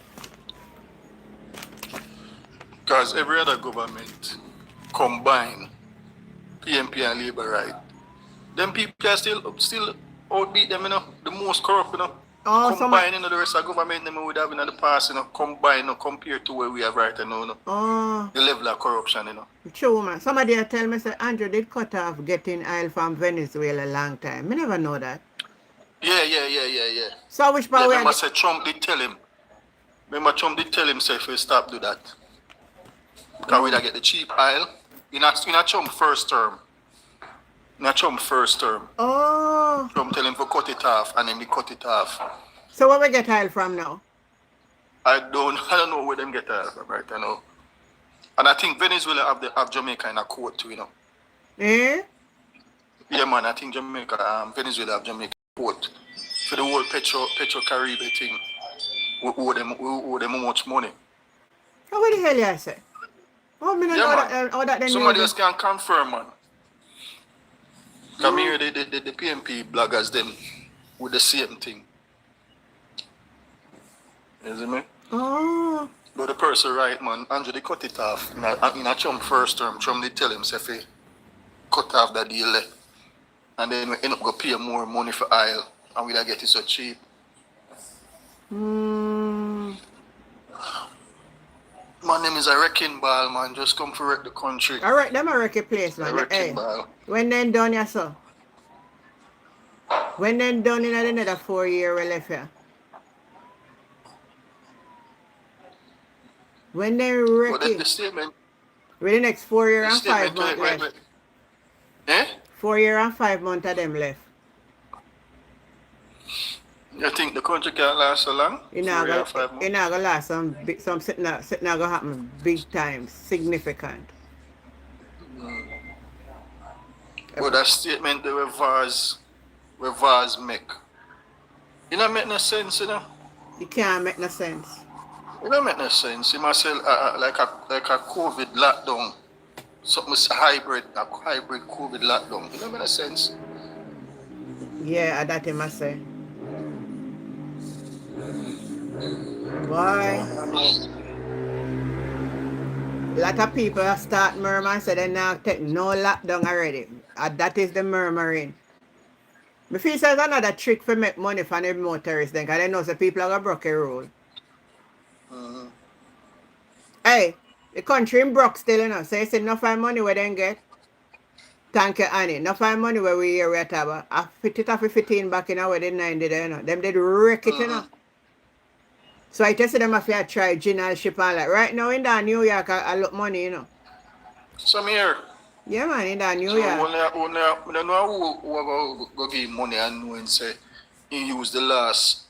Because every other government combine PMP and Labour right. Them people are still outbeat them, you know, the most corrupt, you know. Oh, combine, you know, the rest of the government them we would have in the past, you know, combine, you know, compared to what we have right now, you know. Oh. The level of corruption, you know. True, man. Somebody tell me, say, Andrew did cut off getting oil from Venezuela a long time. Me never know that. Yeah. So which part remember say Trump did tell him. Remember Trump did tell him, say, if he stop do that. Because we get the cheap oil. In a Trump first term. Oh. Trump tell him to cut it off, and then he cut it off. So where we get oil from now? I don't know where them get oil from right now. And I think Venezuela have Jamaica in a court too, you know. Eh? Yeah, man, I think Jamaica, Venezuela have Jamaica court. For the whole Petro Caribbean thing. We owe them how much money. Oh, what the hell you say? Oh, me not know that then. Somebody else can confirm, man. Come here, the PMP bloggers, them, with the same thing. You see me? Oh. But the person right, man, Andrew, they cut it off. In a Trump first term, Trump, they tell him, say, cut off that deal there. And then we end up going to pay more money for oil, and we don't get it so cheap. My name is a wrecking ball, man. Just come to wreck the country. All right, them a wrecking place, man. A wrecking ball. When then done, yeah, so? When then done in another 4 year we left here? When they wrecking? The statement. With the next 4 year and 5 months left. Eh? 4 year and 5 months of them left. You think the country can last so long? It not gonna last something not gonna happen big time, significant. But that statement the Vaz make. It don't make no sense, you know? It can't make no sense. It don't make no sense. It must say like a COVID lockdown. Something hybrid COVID lockdown. It don't make no sense. Yeah, that he must say. Why? A lot of people start murmuring and say they now take no lockdown already. And that is the murmuring. Me feel there's another trick for make money from the motorists then, because they know that people are going to break a rule. Hey, the country in broke still, you know, so you say enough money where they get. Thank you, Annie. Enough money where we here at have. I fit it off 15 back in where the 90 there, you know. Them did wreck it, you know. So I tell them if you try general ship and like right now in that New York I look money, you know. Some here. Yeah man, in that New York. I don't know who go give money and knowing say he use the last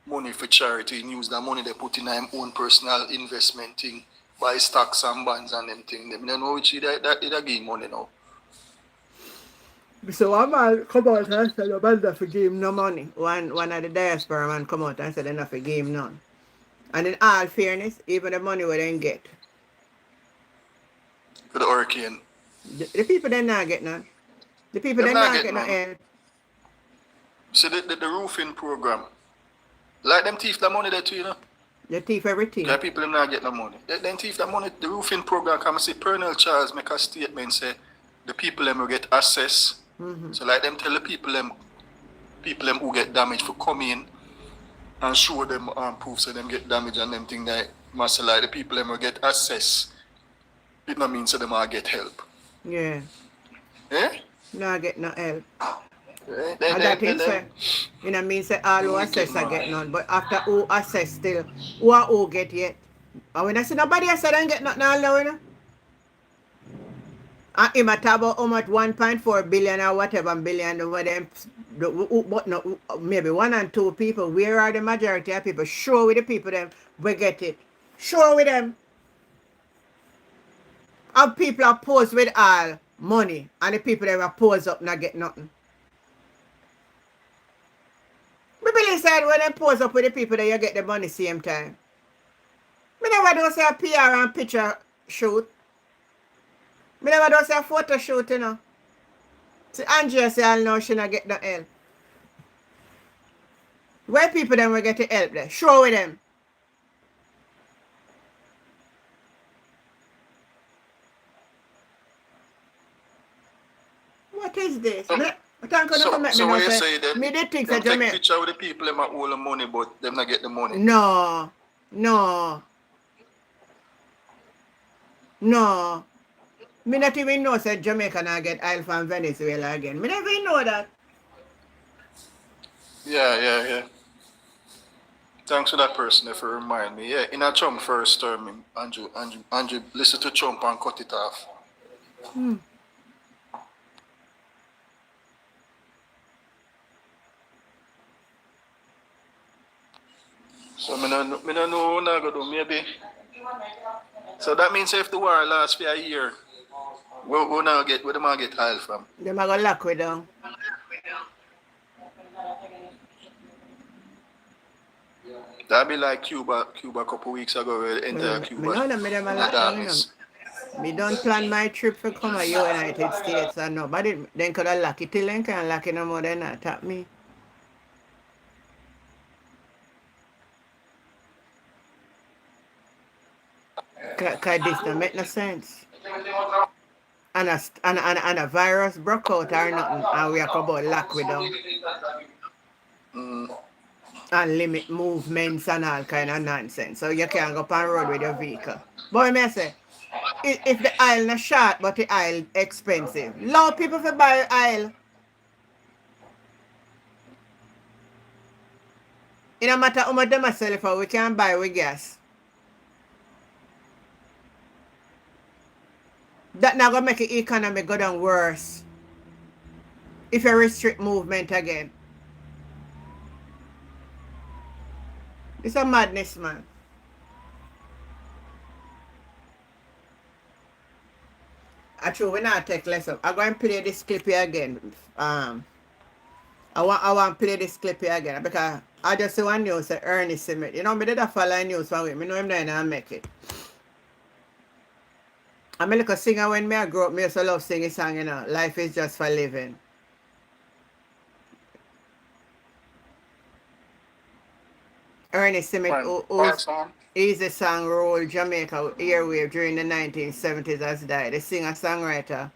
money for charity, he use that money they put in his own personal investment thing, buy stocks and bonds and them thing. They don't know which that give money now. So one man come out and say the band for give him no money. One of the diaspora man come out and say they not for give him none. And in all fairness, even the money we didn't get. For the hurricane. The people they not get none. The people they not get none. So the roofing program. Like them thief the money there too, you know? They thief everything. The people them not get no money. Them thief the money, the roofing program come and see Pernell Charles make a statement say the people them will get access. So like them tell the people them who get damaged for come in and show them proof so them get damage and them thing that must like the people them will get access. It not mean so them all get help. Yeah. Eh? No get no help. Then, And that then, thing then, say, then, you know mean say all who we get assess I none. get none. But after who assess still, who get yet? And when I see nobody else I don't get nothing all now, you know. And him a talk about how much 1.4 billion or whatever billion over them, but no, maybe one and two people. Where are the majority of people? Show with the people them we get it. Show with them. And people are posed with all money, and the people that are posed up not get nothing. Me believe said when they pose up with the people that you get the money same time. Me never do say a PR and picture shoot. Me never do say a photo shoot, you know. See, Andrea say I know she not get no help. Where people them will get the help there? Show with them. What is this? So, Me, thank you for make me so know what you say, say then? me did think Them that take Jamaica. picture with the people them hold the money, but them not get the money. No. No. No. Me not even know say Jamaica not get oil from Venezuela again. Me never even know that. Yeah. Thanks for that person if you remind me. Yeah, in a Trump first term, Andrew, listen to Trump and cut it off. Hmm. So me no know what I go do. Maybe. So that means if the war lasts for a year, we now get where them a get oil from. Them a go lock we down. That be like Cuba a couple weeks ago where the entire Me Cuba know them, me them a in the lock down, you know. darkness. Me don't plan my trip for come to United States and nobody then could have lock it till then can't lock it no more than that tap me. Cause this don't make no sense. And a virus broke out or nothing and we are about lock we down. And limit movements and all kind of nonsense. So you can't go up on road with your vehicle. But me say, if the aisle not short but the aisle expensive, allow people to buy aisle. It no matter how much them a sell it for, we can buy with gas. That not gonna make the economy go down worse if you restrict movement again. It's a madness, man. Actually, we not take less up. I'm going to play this clip here again. I want to play this clip here again because I just see one news say Ernest Smith. You know, me did a follow news from him. I know him there and make it. I'm a little singer when me I grew up. Me also love singing song, you know. Life is just for living. Ernest Smith, he's a song role Jamaica airwave during the 1970s has died. The singer-songwriter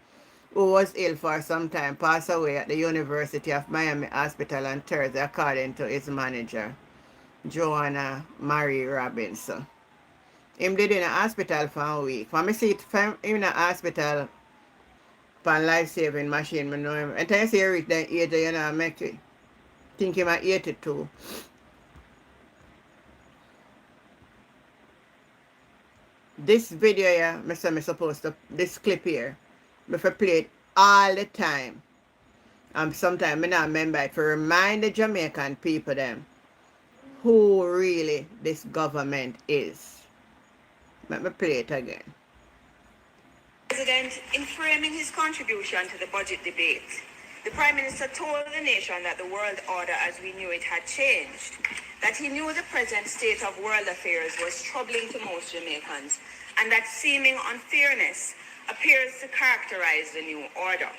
who was ill for some time passed away at the University of Miami Hospital on Thursday according to his manager, Joanna Marie Robinson. Him did in a hospital for a week. When I see it from him in a hospital for life-saving machine, I know him. And then you see he reach that age, you know, make it think him at 82. This video here, I'm supposed to, this clip here, if I play it all the time. And sometimes I not remember it to remind the Jamaican people them who really this government is. Let me play it again. President, in framing his contribution to the budget debate, the Prime Minister told the nation that the world order as we knew it had changed, that he knew the present state of world affairs was troubling to most Jamaicans, and that seeming unfairness appears to characterize the new order.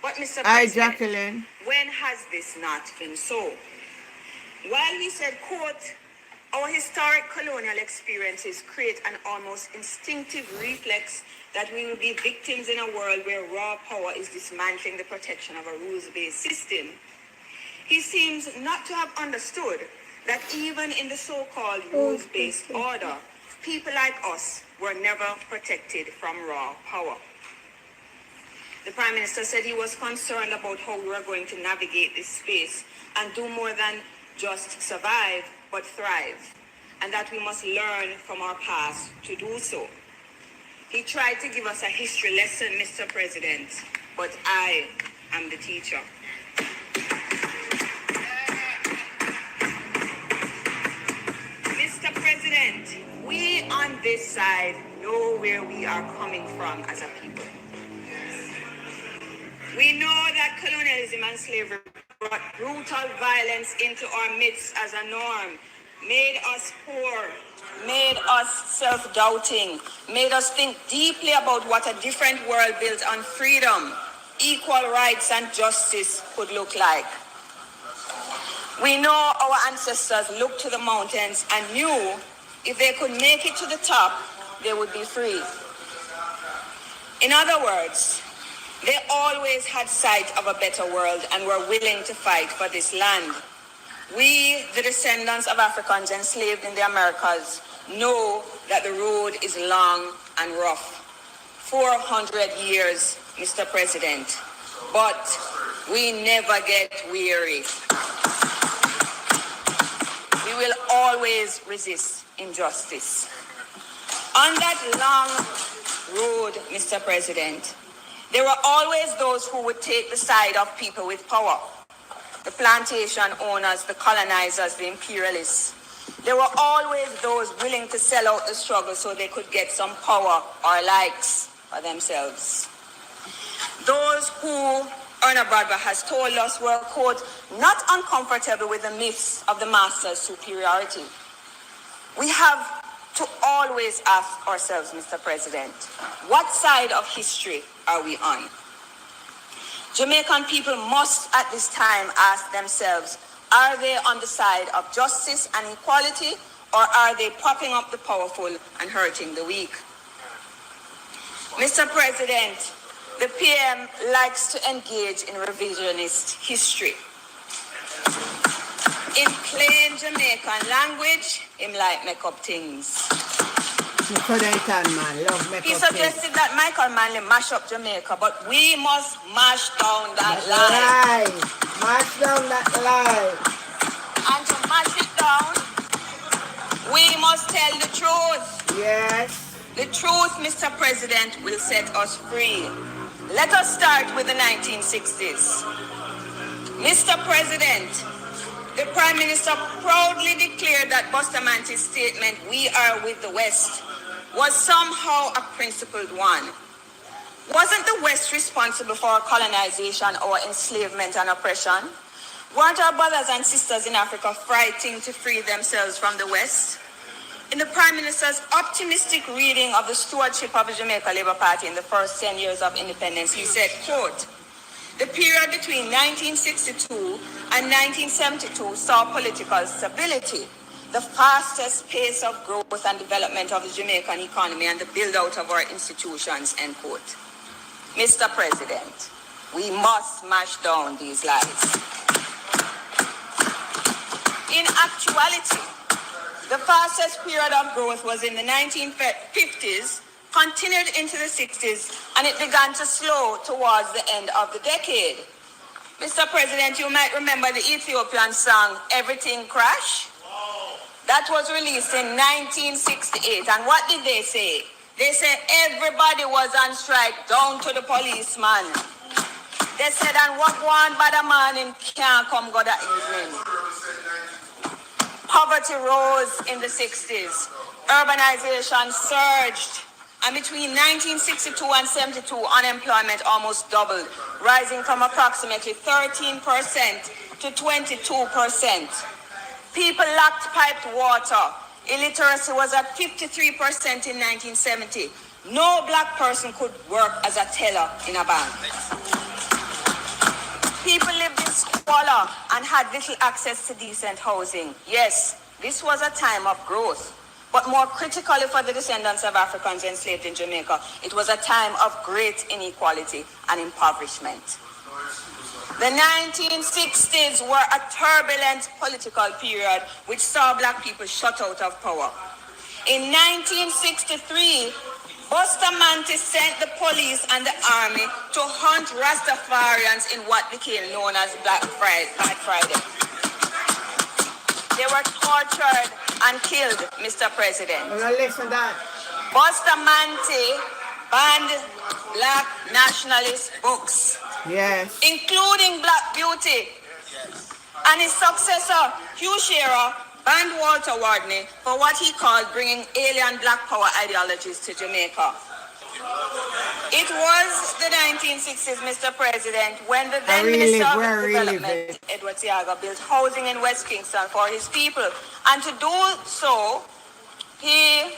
But Mr. President, Jacqueline, when has this not been so? While he said, quote, our historic colonial experiences create an almost instinctive reflex that we will be victims in a world where raw power is dismantling the protection of a rules-based system. He seems not to have understood that even in the so-called rules-based order, people like us were never protected from raw power. The Prime Minister said he was concerned about how we were going to navigate this space and do more than just survive, but thrive, and that we must learn from our past to do so. He tried to give us a history lesson, Mr. President, but I am the teacher. Mr. President, we on this side know where we are coming from as a people. We know that colonialism and slavery brought brutal violence into our midst as a norm, made us poor, made us self-doubting, made us think deeply about what a different world built on freedom, equal rights and justice could look like. We know our ancestors looked to the mountains and knew if they could make it to the top, they would be free. In other words, they always had sight of a better world and were willing to fight for this land. We, the descendants of Africans enslaved in the Americas, know that the road is long and rough. 400 years, Mr. President, but we never get weary. We will always resist injustice. On that long road, Mr. President, there were always those who would take the side of people with power. The plantation owners, the colonizers, the imperialists. There were always those willing to sell out the struggle so they could get some power or likes for themselves. Those who Erna Bradford has told us were, quote, not uncomfortable with the myths of the master's superiority. We have to always ask ourselves, Mr. President, what side of history are we on? Jamaican people must at this time ask themselves, are they on the side of justice and equality, or are they propping up the powerful and hurting the weak? Mr. President, the PM likes to engage in revisionist history. In plain Jamaican language, him like make up things. He suggested that Michael Manley mash up Jamaica, but we must mash down that lie. Mash down that lie. And to mash it down, we must tell the truth. Yes. The truth, Mr. President, will set us free. Let us start with the 1960s. Mr. President, the Prime Minister proudly declared that Bustamante's statement, "We are with the West," was somehow a principled one. Wasn't the West responsible for our colonization, our enslavement and oppression? Weren't our brothers and sisters in Africa fighting to free themselves from the West? In the Prime Minister's optimistic reading of the stewardship of the Jamaica Labour Party in the first 10 years of independence, he said, quote, the period between 1962 and 1972 saw political stability, the fastest pace of growth and development of the Jamaican economy and the build-out of our institutions, end quote. Mr. President, we must smash down these lies. In actuality, the fastest period of growth was in the 1950s, continued into the 60s, and it began to slow towards the end of the decade. Mr. President, you might remember the Ethiopian song, Everything Crash? That was released in 1968, and what did they say? They said everybody was on strike, down to the policeman. They said, and what one by the morning can't come go that evening. Poverty rose in the 60s. Urbanization surged. And between 1962 and 72, unemployment almost doubled, rising from approximately 13% to 22%. People lacked piped water. Illiteracy was at 53% in 1970. No black person could work as a teller in a bank. People lived in squalor and had little access to decent housing. Yes, this was a time of growth. But more critically for the descendants of Africans enslaved in Jamaica, it was a time of great inequality and impoverishment. The 1960s were a turbulent political period which saw black people shut out of power. In 1963, Bustamante sent the police and the army to hunt Rastafarians in what became known as Black Friday. They were tortured and killed, Mr. President. Now listen that. Bustamante banned black nationalist books, Yes. including Black Beauty. And his successor, Hugh Shearer, banned Walter Wardney for what he called bringing alien black power ideologies to Jamaica. It was the 1960s, Mr. President, when the then Minister of Development, Edward Tiaga, built housing in West Kingston for his people. And to do so, he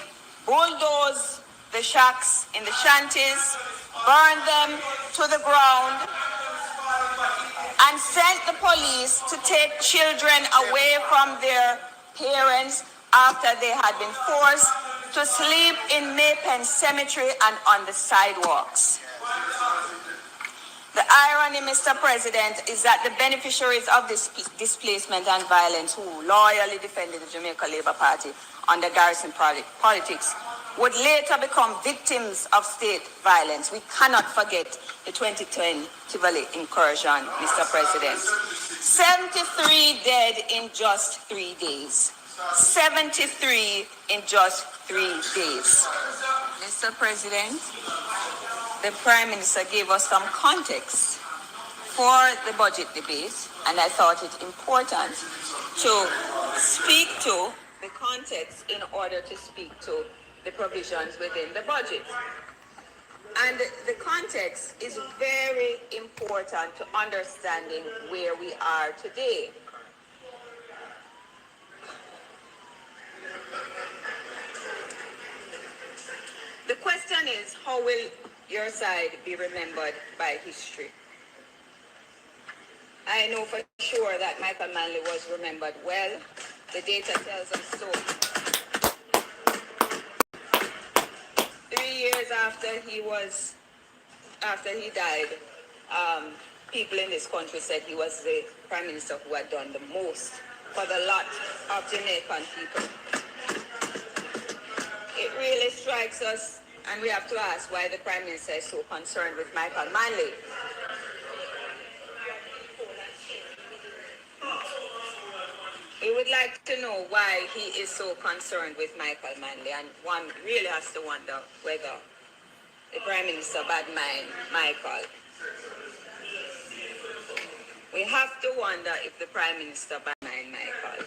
bulldozed the shacks in the shanties, burned them to the ground, and sent the police to take children away from their parents after they had been forced to sleep in Maypen Cemetery and on the sidewalks. The irony, Mr. President, is that the beneficiaries of this displacement and violence who loyally defended the Jamaica Labour Party under garrison politics would later become victims of state violence. We cannot forget the 2010 Tivoli incursion, Mr. President. 73 dead in just 3 days. 73 in just 3 days. Mr. President, the Prime Minister gave us some context for the budget debate, and I thought it important to speak to the context in order to speak to the provisions within the budget. And the context is very important to understanding where we are today. The question is, how will your side be remembered by history? I know for sure that Michael Manley was remembered well. The data tells us so. 3 years after he died, people in this country said he was the Prime Minister who had done the most for the lot of Jamaican people. It really strikes us, and we have to ask why the Prime Minister is so concerned with Michael Manley. We would like to know why he is so concerned with Michael Manley, and one really has to wonder whether the Prime Minister bad mind Michael. We have to wonder if the Prime Minister bad mind Michael.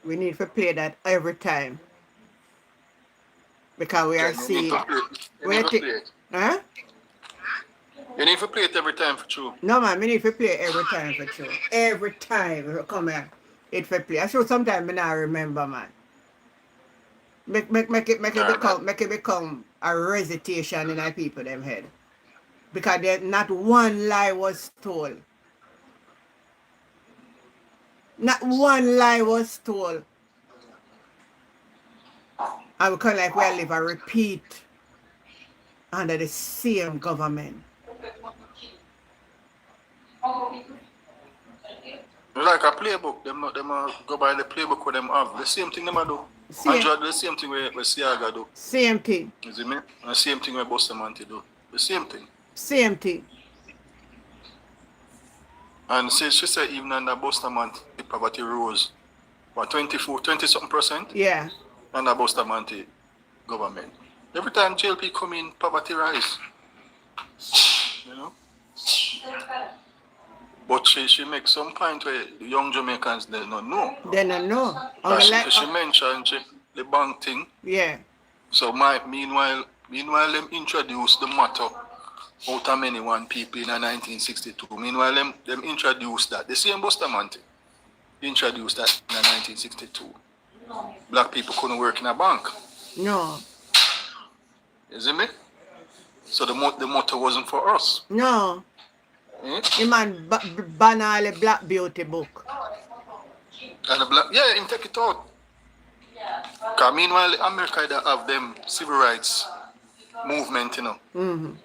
We need to play that every time. Because we are seeing... Huh? You need to play it every time for true. No man, we need to play it every time for true. Every time we come here, it for play. I sure sometimes I not remember, man. Make it become a recitation in our people them head. Because not one lie was told. Not one lie was told. And we kind of like we live a repeat under the same government. Like a playbook, them go by the playbook what them have. The same thing them do. Andrew, the same thing where Siaga do. Same thing. You see me? The same thing where Bustamante do. The same thing. Same thing. And she said even under Bustamante, the poverty rose. What, 20 something percent? Yeah. Under Bustamante government. Every time JLP come in, poverty rise. You know? But she makes some point where the young Jamaicans, they don't know. They don't know. She mentioned the bank thing. Yeah. So meanwhile them introduced the motto out of many one people in 1962. Meanwhile them introduced that. The same Bustamante introduced that in 1962. Black people couldn't work in a bank. No. You see me? So the motto wasn't for us. No. The man ban all the Black Beauty book. And the black, yeah, him take it out. Because meanwhile, America they have them civil rights movement, you know. Mm-hmm.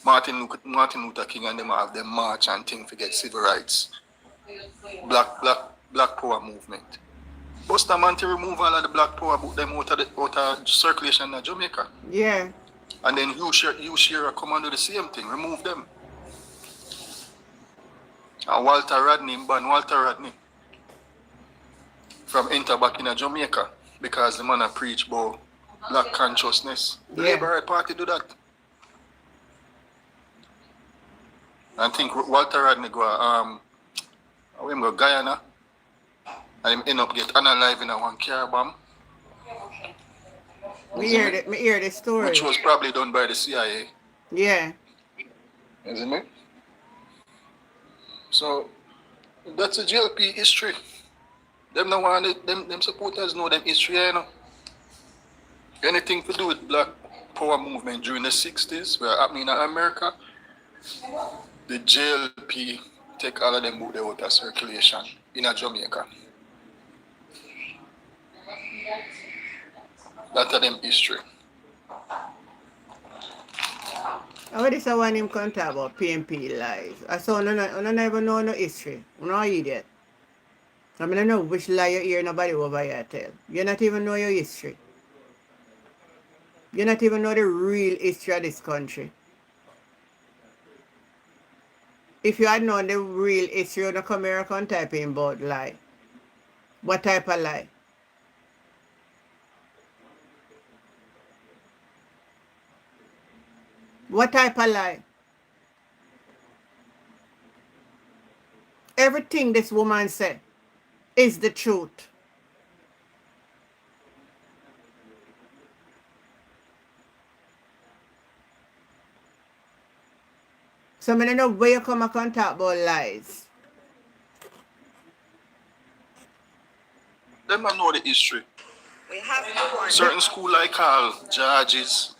Martin Luther King and them have them march and thing to get civil rights. Black power movement. Bustamante remove all of the black power book them out of circulation in Jamaica. Yeah. And then you share come and do the same thing, remove them. And Walter Rodney ban Walter Rodney from enter back in Jamaica because the man a preach about black consciousness. The Labour Party do that. I think Walter Rodney go Guyana and him end up get unalive in a one car bomb. Me hear the story. Which was probably done by the CIA. Yeah. Isn't it? So that's a JLP history. Them no want them supporters know them history, you know. Anything to do with black power movement during the 60s were happening in America, the JLP take all of them book out of circulation in Jamaica. That's them history. How this I want him come talk about PMP lies? I saw no never know no history. No idiot. I mean I know which lie you hear nobody over here tell. You not even know your history. You not even know the real history of this country. If you had known the real history, you'd come here and type in about lie. What type of lie? What type of lie? Everything this woman said is the truth. So I don't know where you come and talk about lies. Them don't know the history. We have one. Certain school like all Georges,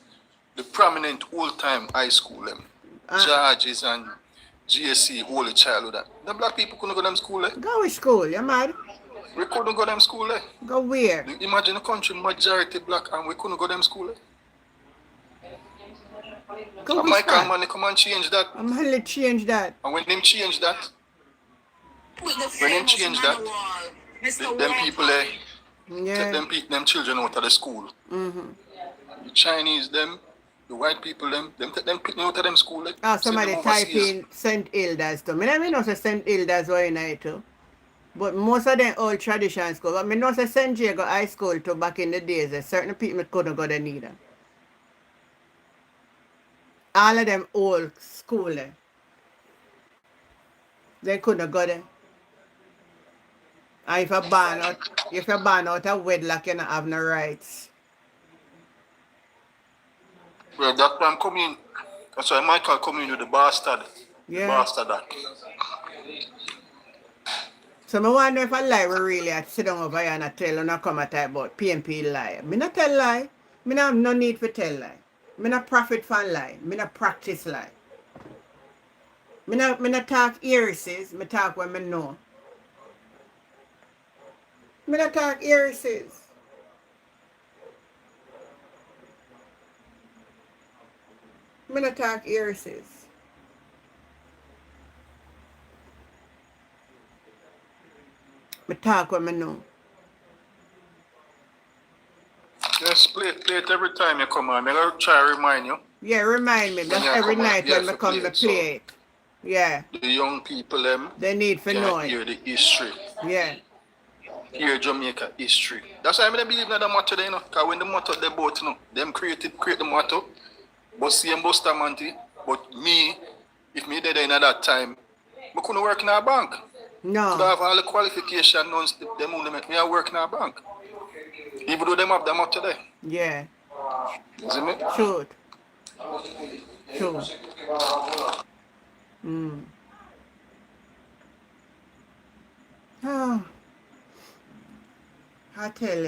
the prominent old-time high school them. Georges and GSC, all the childhood. The black people couldn't go to them school. Go which school? You mad? We couldn't go to them school. Go where? Imagine a country majority black and we couldn't go to them school. Go and Michael Manley come and change that. I'm gonna change that. And when them change that, them people take them children out of the school. The Chinese them, the white people them take them out of them school. Somebody type in St. Hilda's too. I know say St. Hilda's were in it too. But most of them old tradition school. But I know say St. Jago High School too back in the days. Certain people couldn't go there neither. All of them old school they couldn't go there. And if you're born out of wedlock, you don't have no rights. Well, that time come in. That's why Michael come in with the bastard. Yeah. The bastard act. So I wonder if a lie we really had sit down over here and tell and not come and talk about PMP lie. Me not tell lie. Me not have no need for tell lie. Me not profit from lie. Me not practice lie. Me not talk heresies. Me talk when me know. Me not talk heresies. Me not talk heresies. Me talk when me know. Yes, play it every time you come on. I'm going to try to remind you. Yeah, remind me. That's every night when I come to play it. Yeah. The young people, they need to know it. Hear the history. Yeah. Hear Jamaica history. That's why I believe in the motto there, you know. Because when the motto they both, you know, them create the motto. But see them Bustamante. But me, if me there in that time, I couldn't work in a bank. No. I have all the qualifications, them only make me work in a bank. Even though them have them up today. Yeah. Isn't it? True. Oh. I tell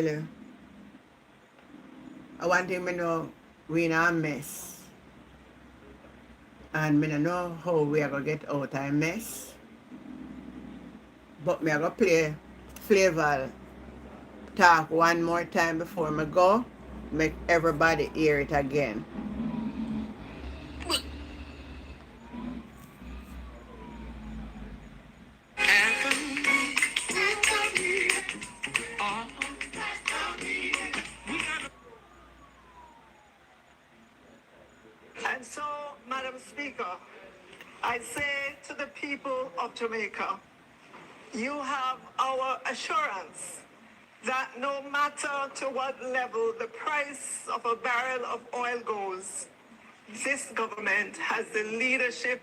you. I want him to know we in a mess. And I don't know how we are going to get out of a mess. But I'm going to play Flavor talk one more time before I go. Make everybody hear it again. Anthem Speaker, I say to the people of Jamaica, you have our assurance that no matter to what level the price of a barrel of oil goes, this government has the leadership,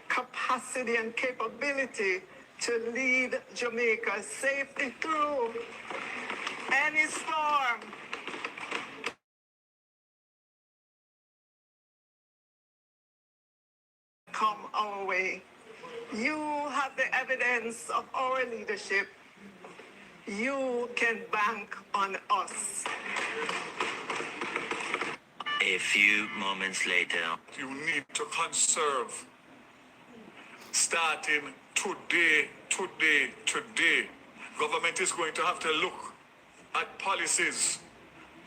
capacity, and capability to lead Jamaica safely through any storm. Come our way. You have the evidence of our leadership. You can bank on us. A few moments later. You need to conserve. Starting today. Government is going to have to look at policies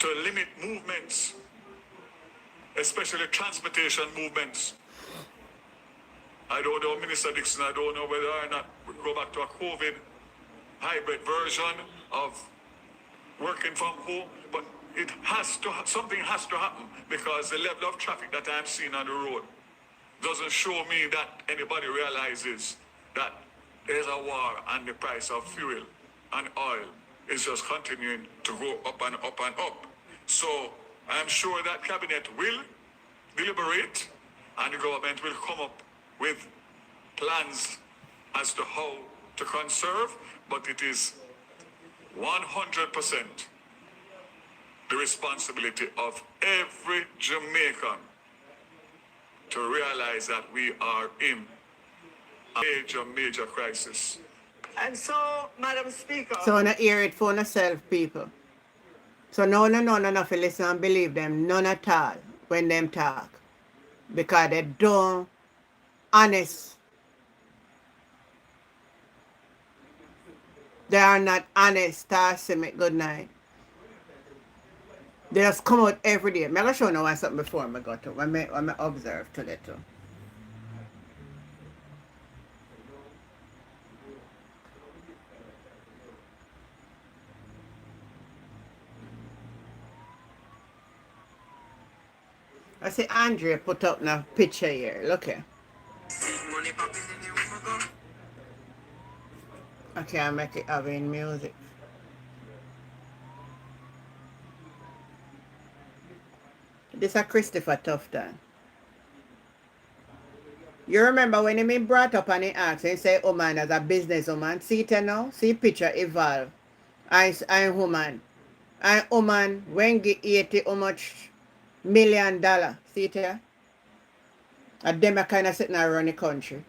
to limit movements, especially transportation movements. I don't know, Minister Dixon, I don't know whether or not we go back to a COVID hybrid version of working from home, but something has to happen because the level of traffic that I'm seeing on the road doesn't show me that anybody realizes that there's a war and the price of fuel and oil is just continuing to go up and up and up. So I'm sure that cabinet will deliberate and the government will come up with plans as to how to conserve, but it is 100% the responsibility of every Jamaican to realize that we are in a major crisis. And so, Madam Speaker. So I hear it for yourself, people. So no, if you listen and believe them, none at all when them talk. Because they don't honest. They are not honest. Good night. They just come out every day. I'm going to show you something before I go to. When I observe today too. I see Andre put up a picture here. Look here. I can't make it having music. This is Christopher Tufton. You remember when he been brought up and he asked, he say, oh man, as a businesswoman, see it now, see picture evolve. I'm woman. I'm woman when get 80 how much $1 million. See it here? And them are kind of sitting around the country.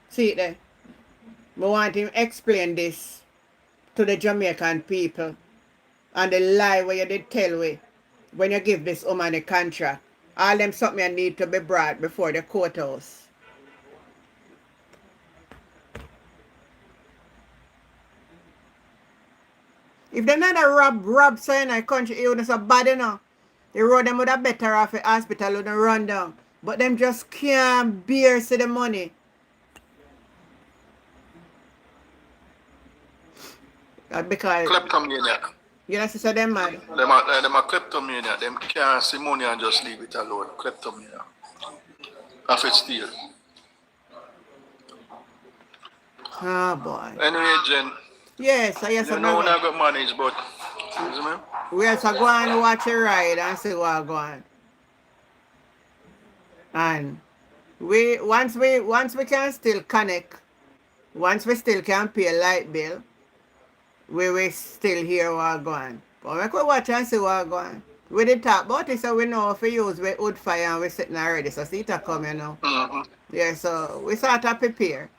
See it there? I want him explain this to the Jamaican people. And the lie where you did tell we when you give this woman a contract. All them something you need to be brought before the courthouse. If they're not a rob so in a country, it would so bad enough. The road them would have better off the hospital would run down. But them just can't bear see the money. Because Kleptomania. you know, sister, them mad. Them are kleptomania. Them can't see money and just leave it alone. Kleptomania. Half it steal. Oh boy. Anyway, Jen. Yes, yes, you know when I got managed, but we also go and watch a ride and see what go on. And once we can still connect, once we still can pay a light bill, we will still hear what go on. But we could watch and see what go on. We did talk about it, so we know if we use we wood fire and we sitting already. So see it come, you know. Yeah, so we sort of prepare.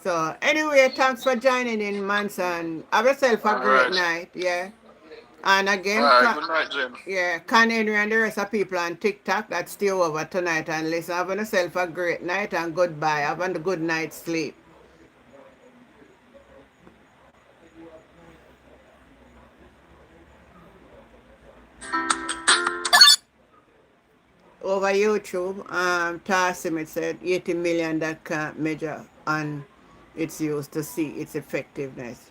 So anyway, thanks for joining in, Manson. Have yourself a great night, yeah. And again, good night, Jen. Yeah, Con Henry and the rest of people on TikTok that stay over tonight and listen. Have yourself a great night and goodbye. Have a good night's sleep. Over YouTube, Tassim, it said 80 million that can't measure and it's used to see its effectiveness.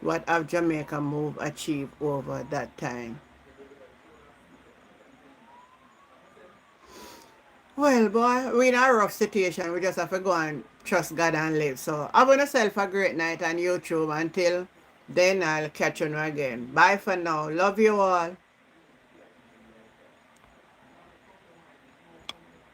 What have Jamaica move achieved over that time? Well, boy, we're in a rough situation. We just have to go and trust God and live. So, have yourself a great night on YouTube. Until then, I'll catch you again. Bye for now. Love you all.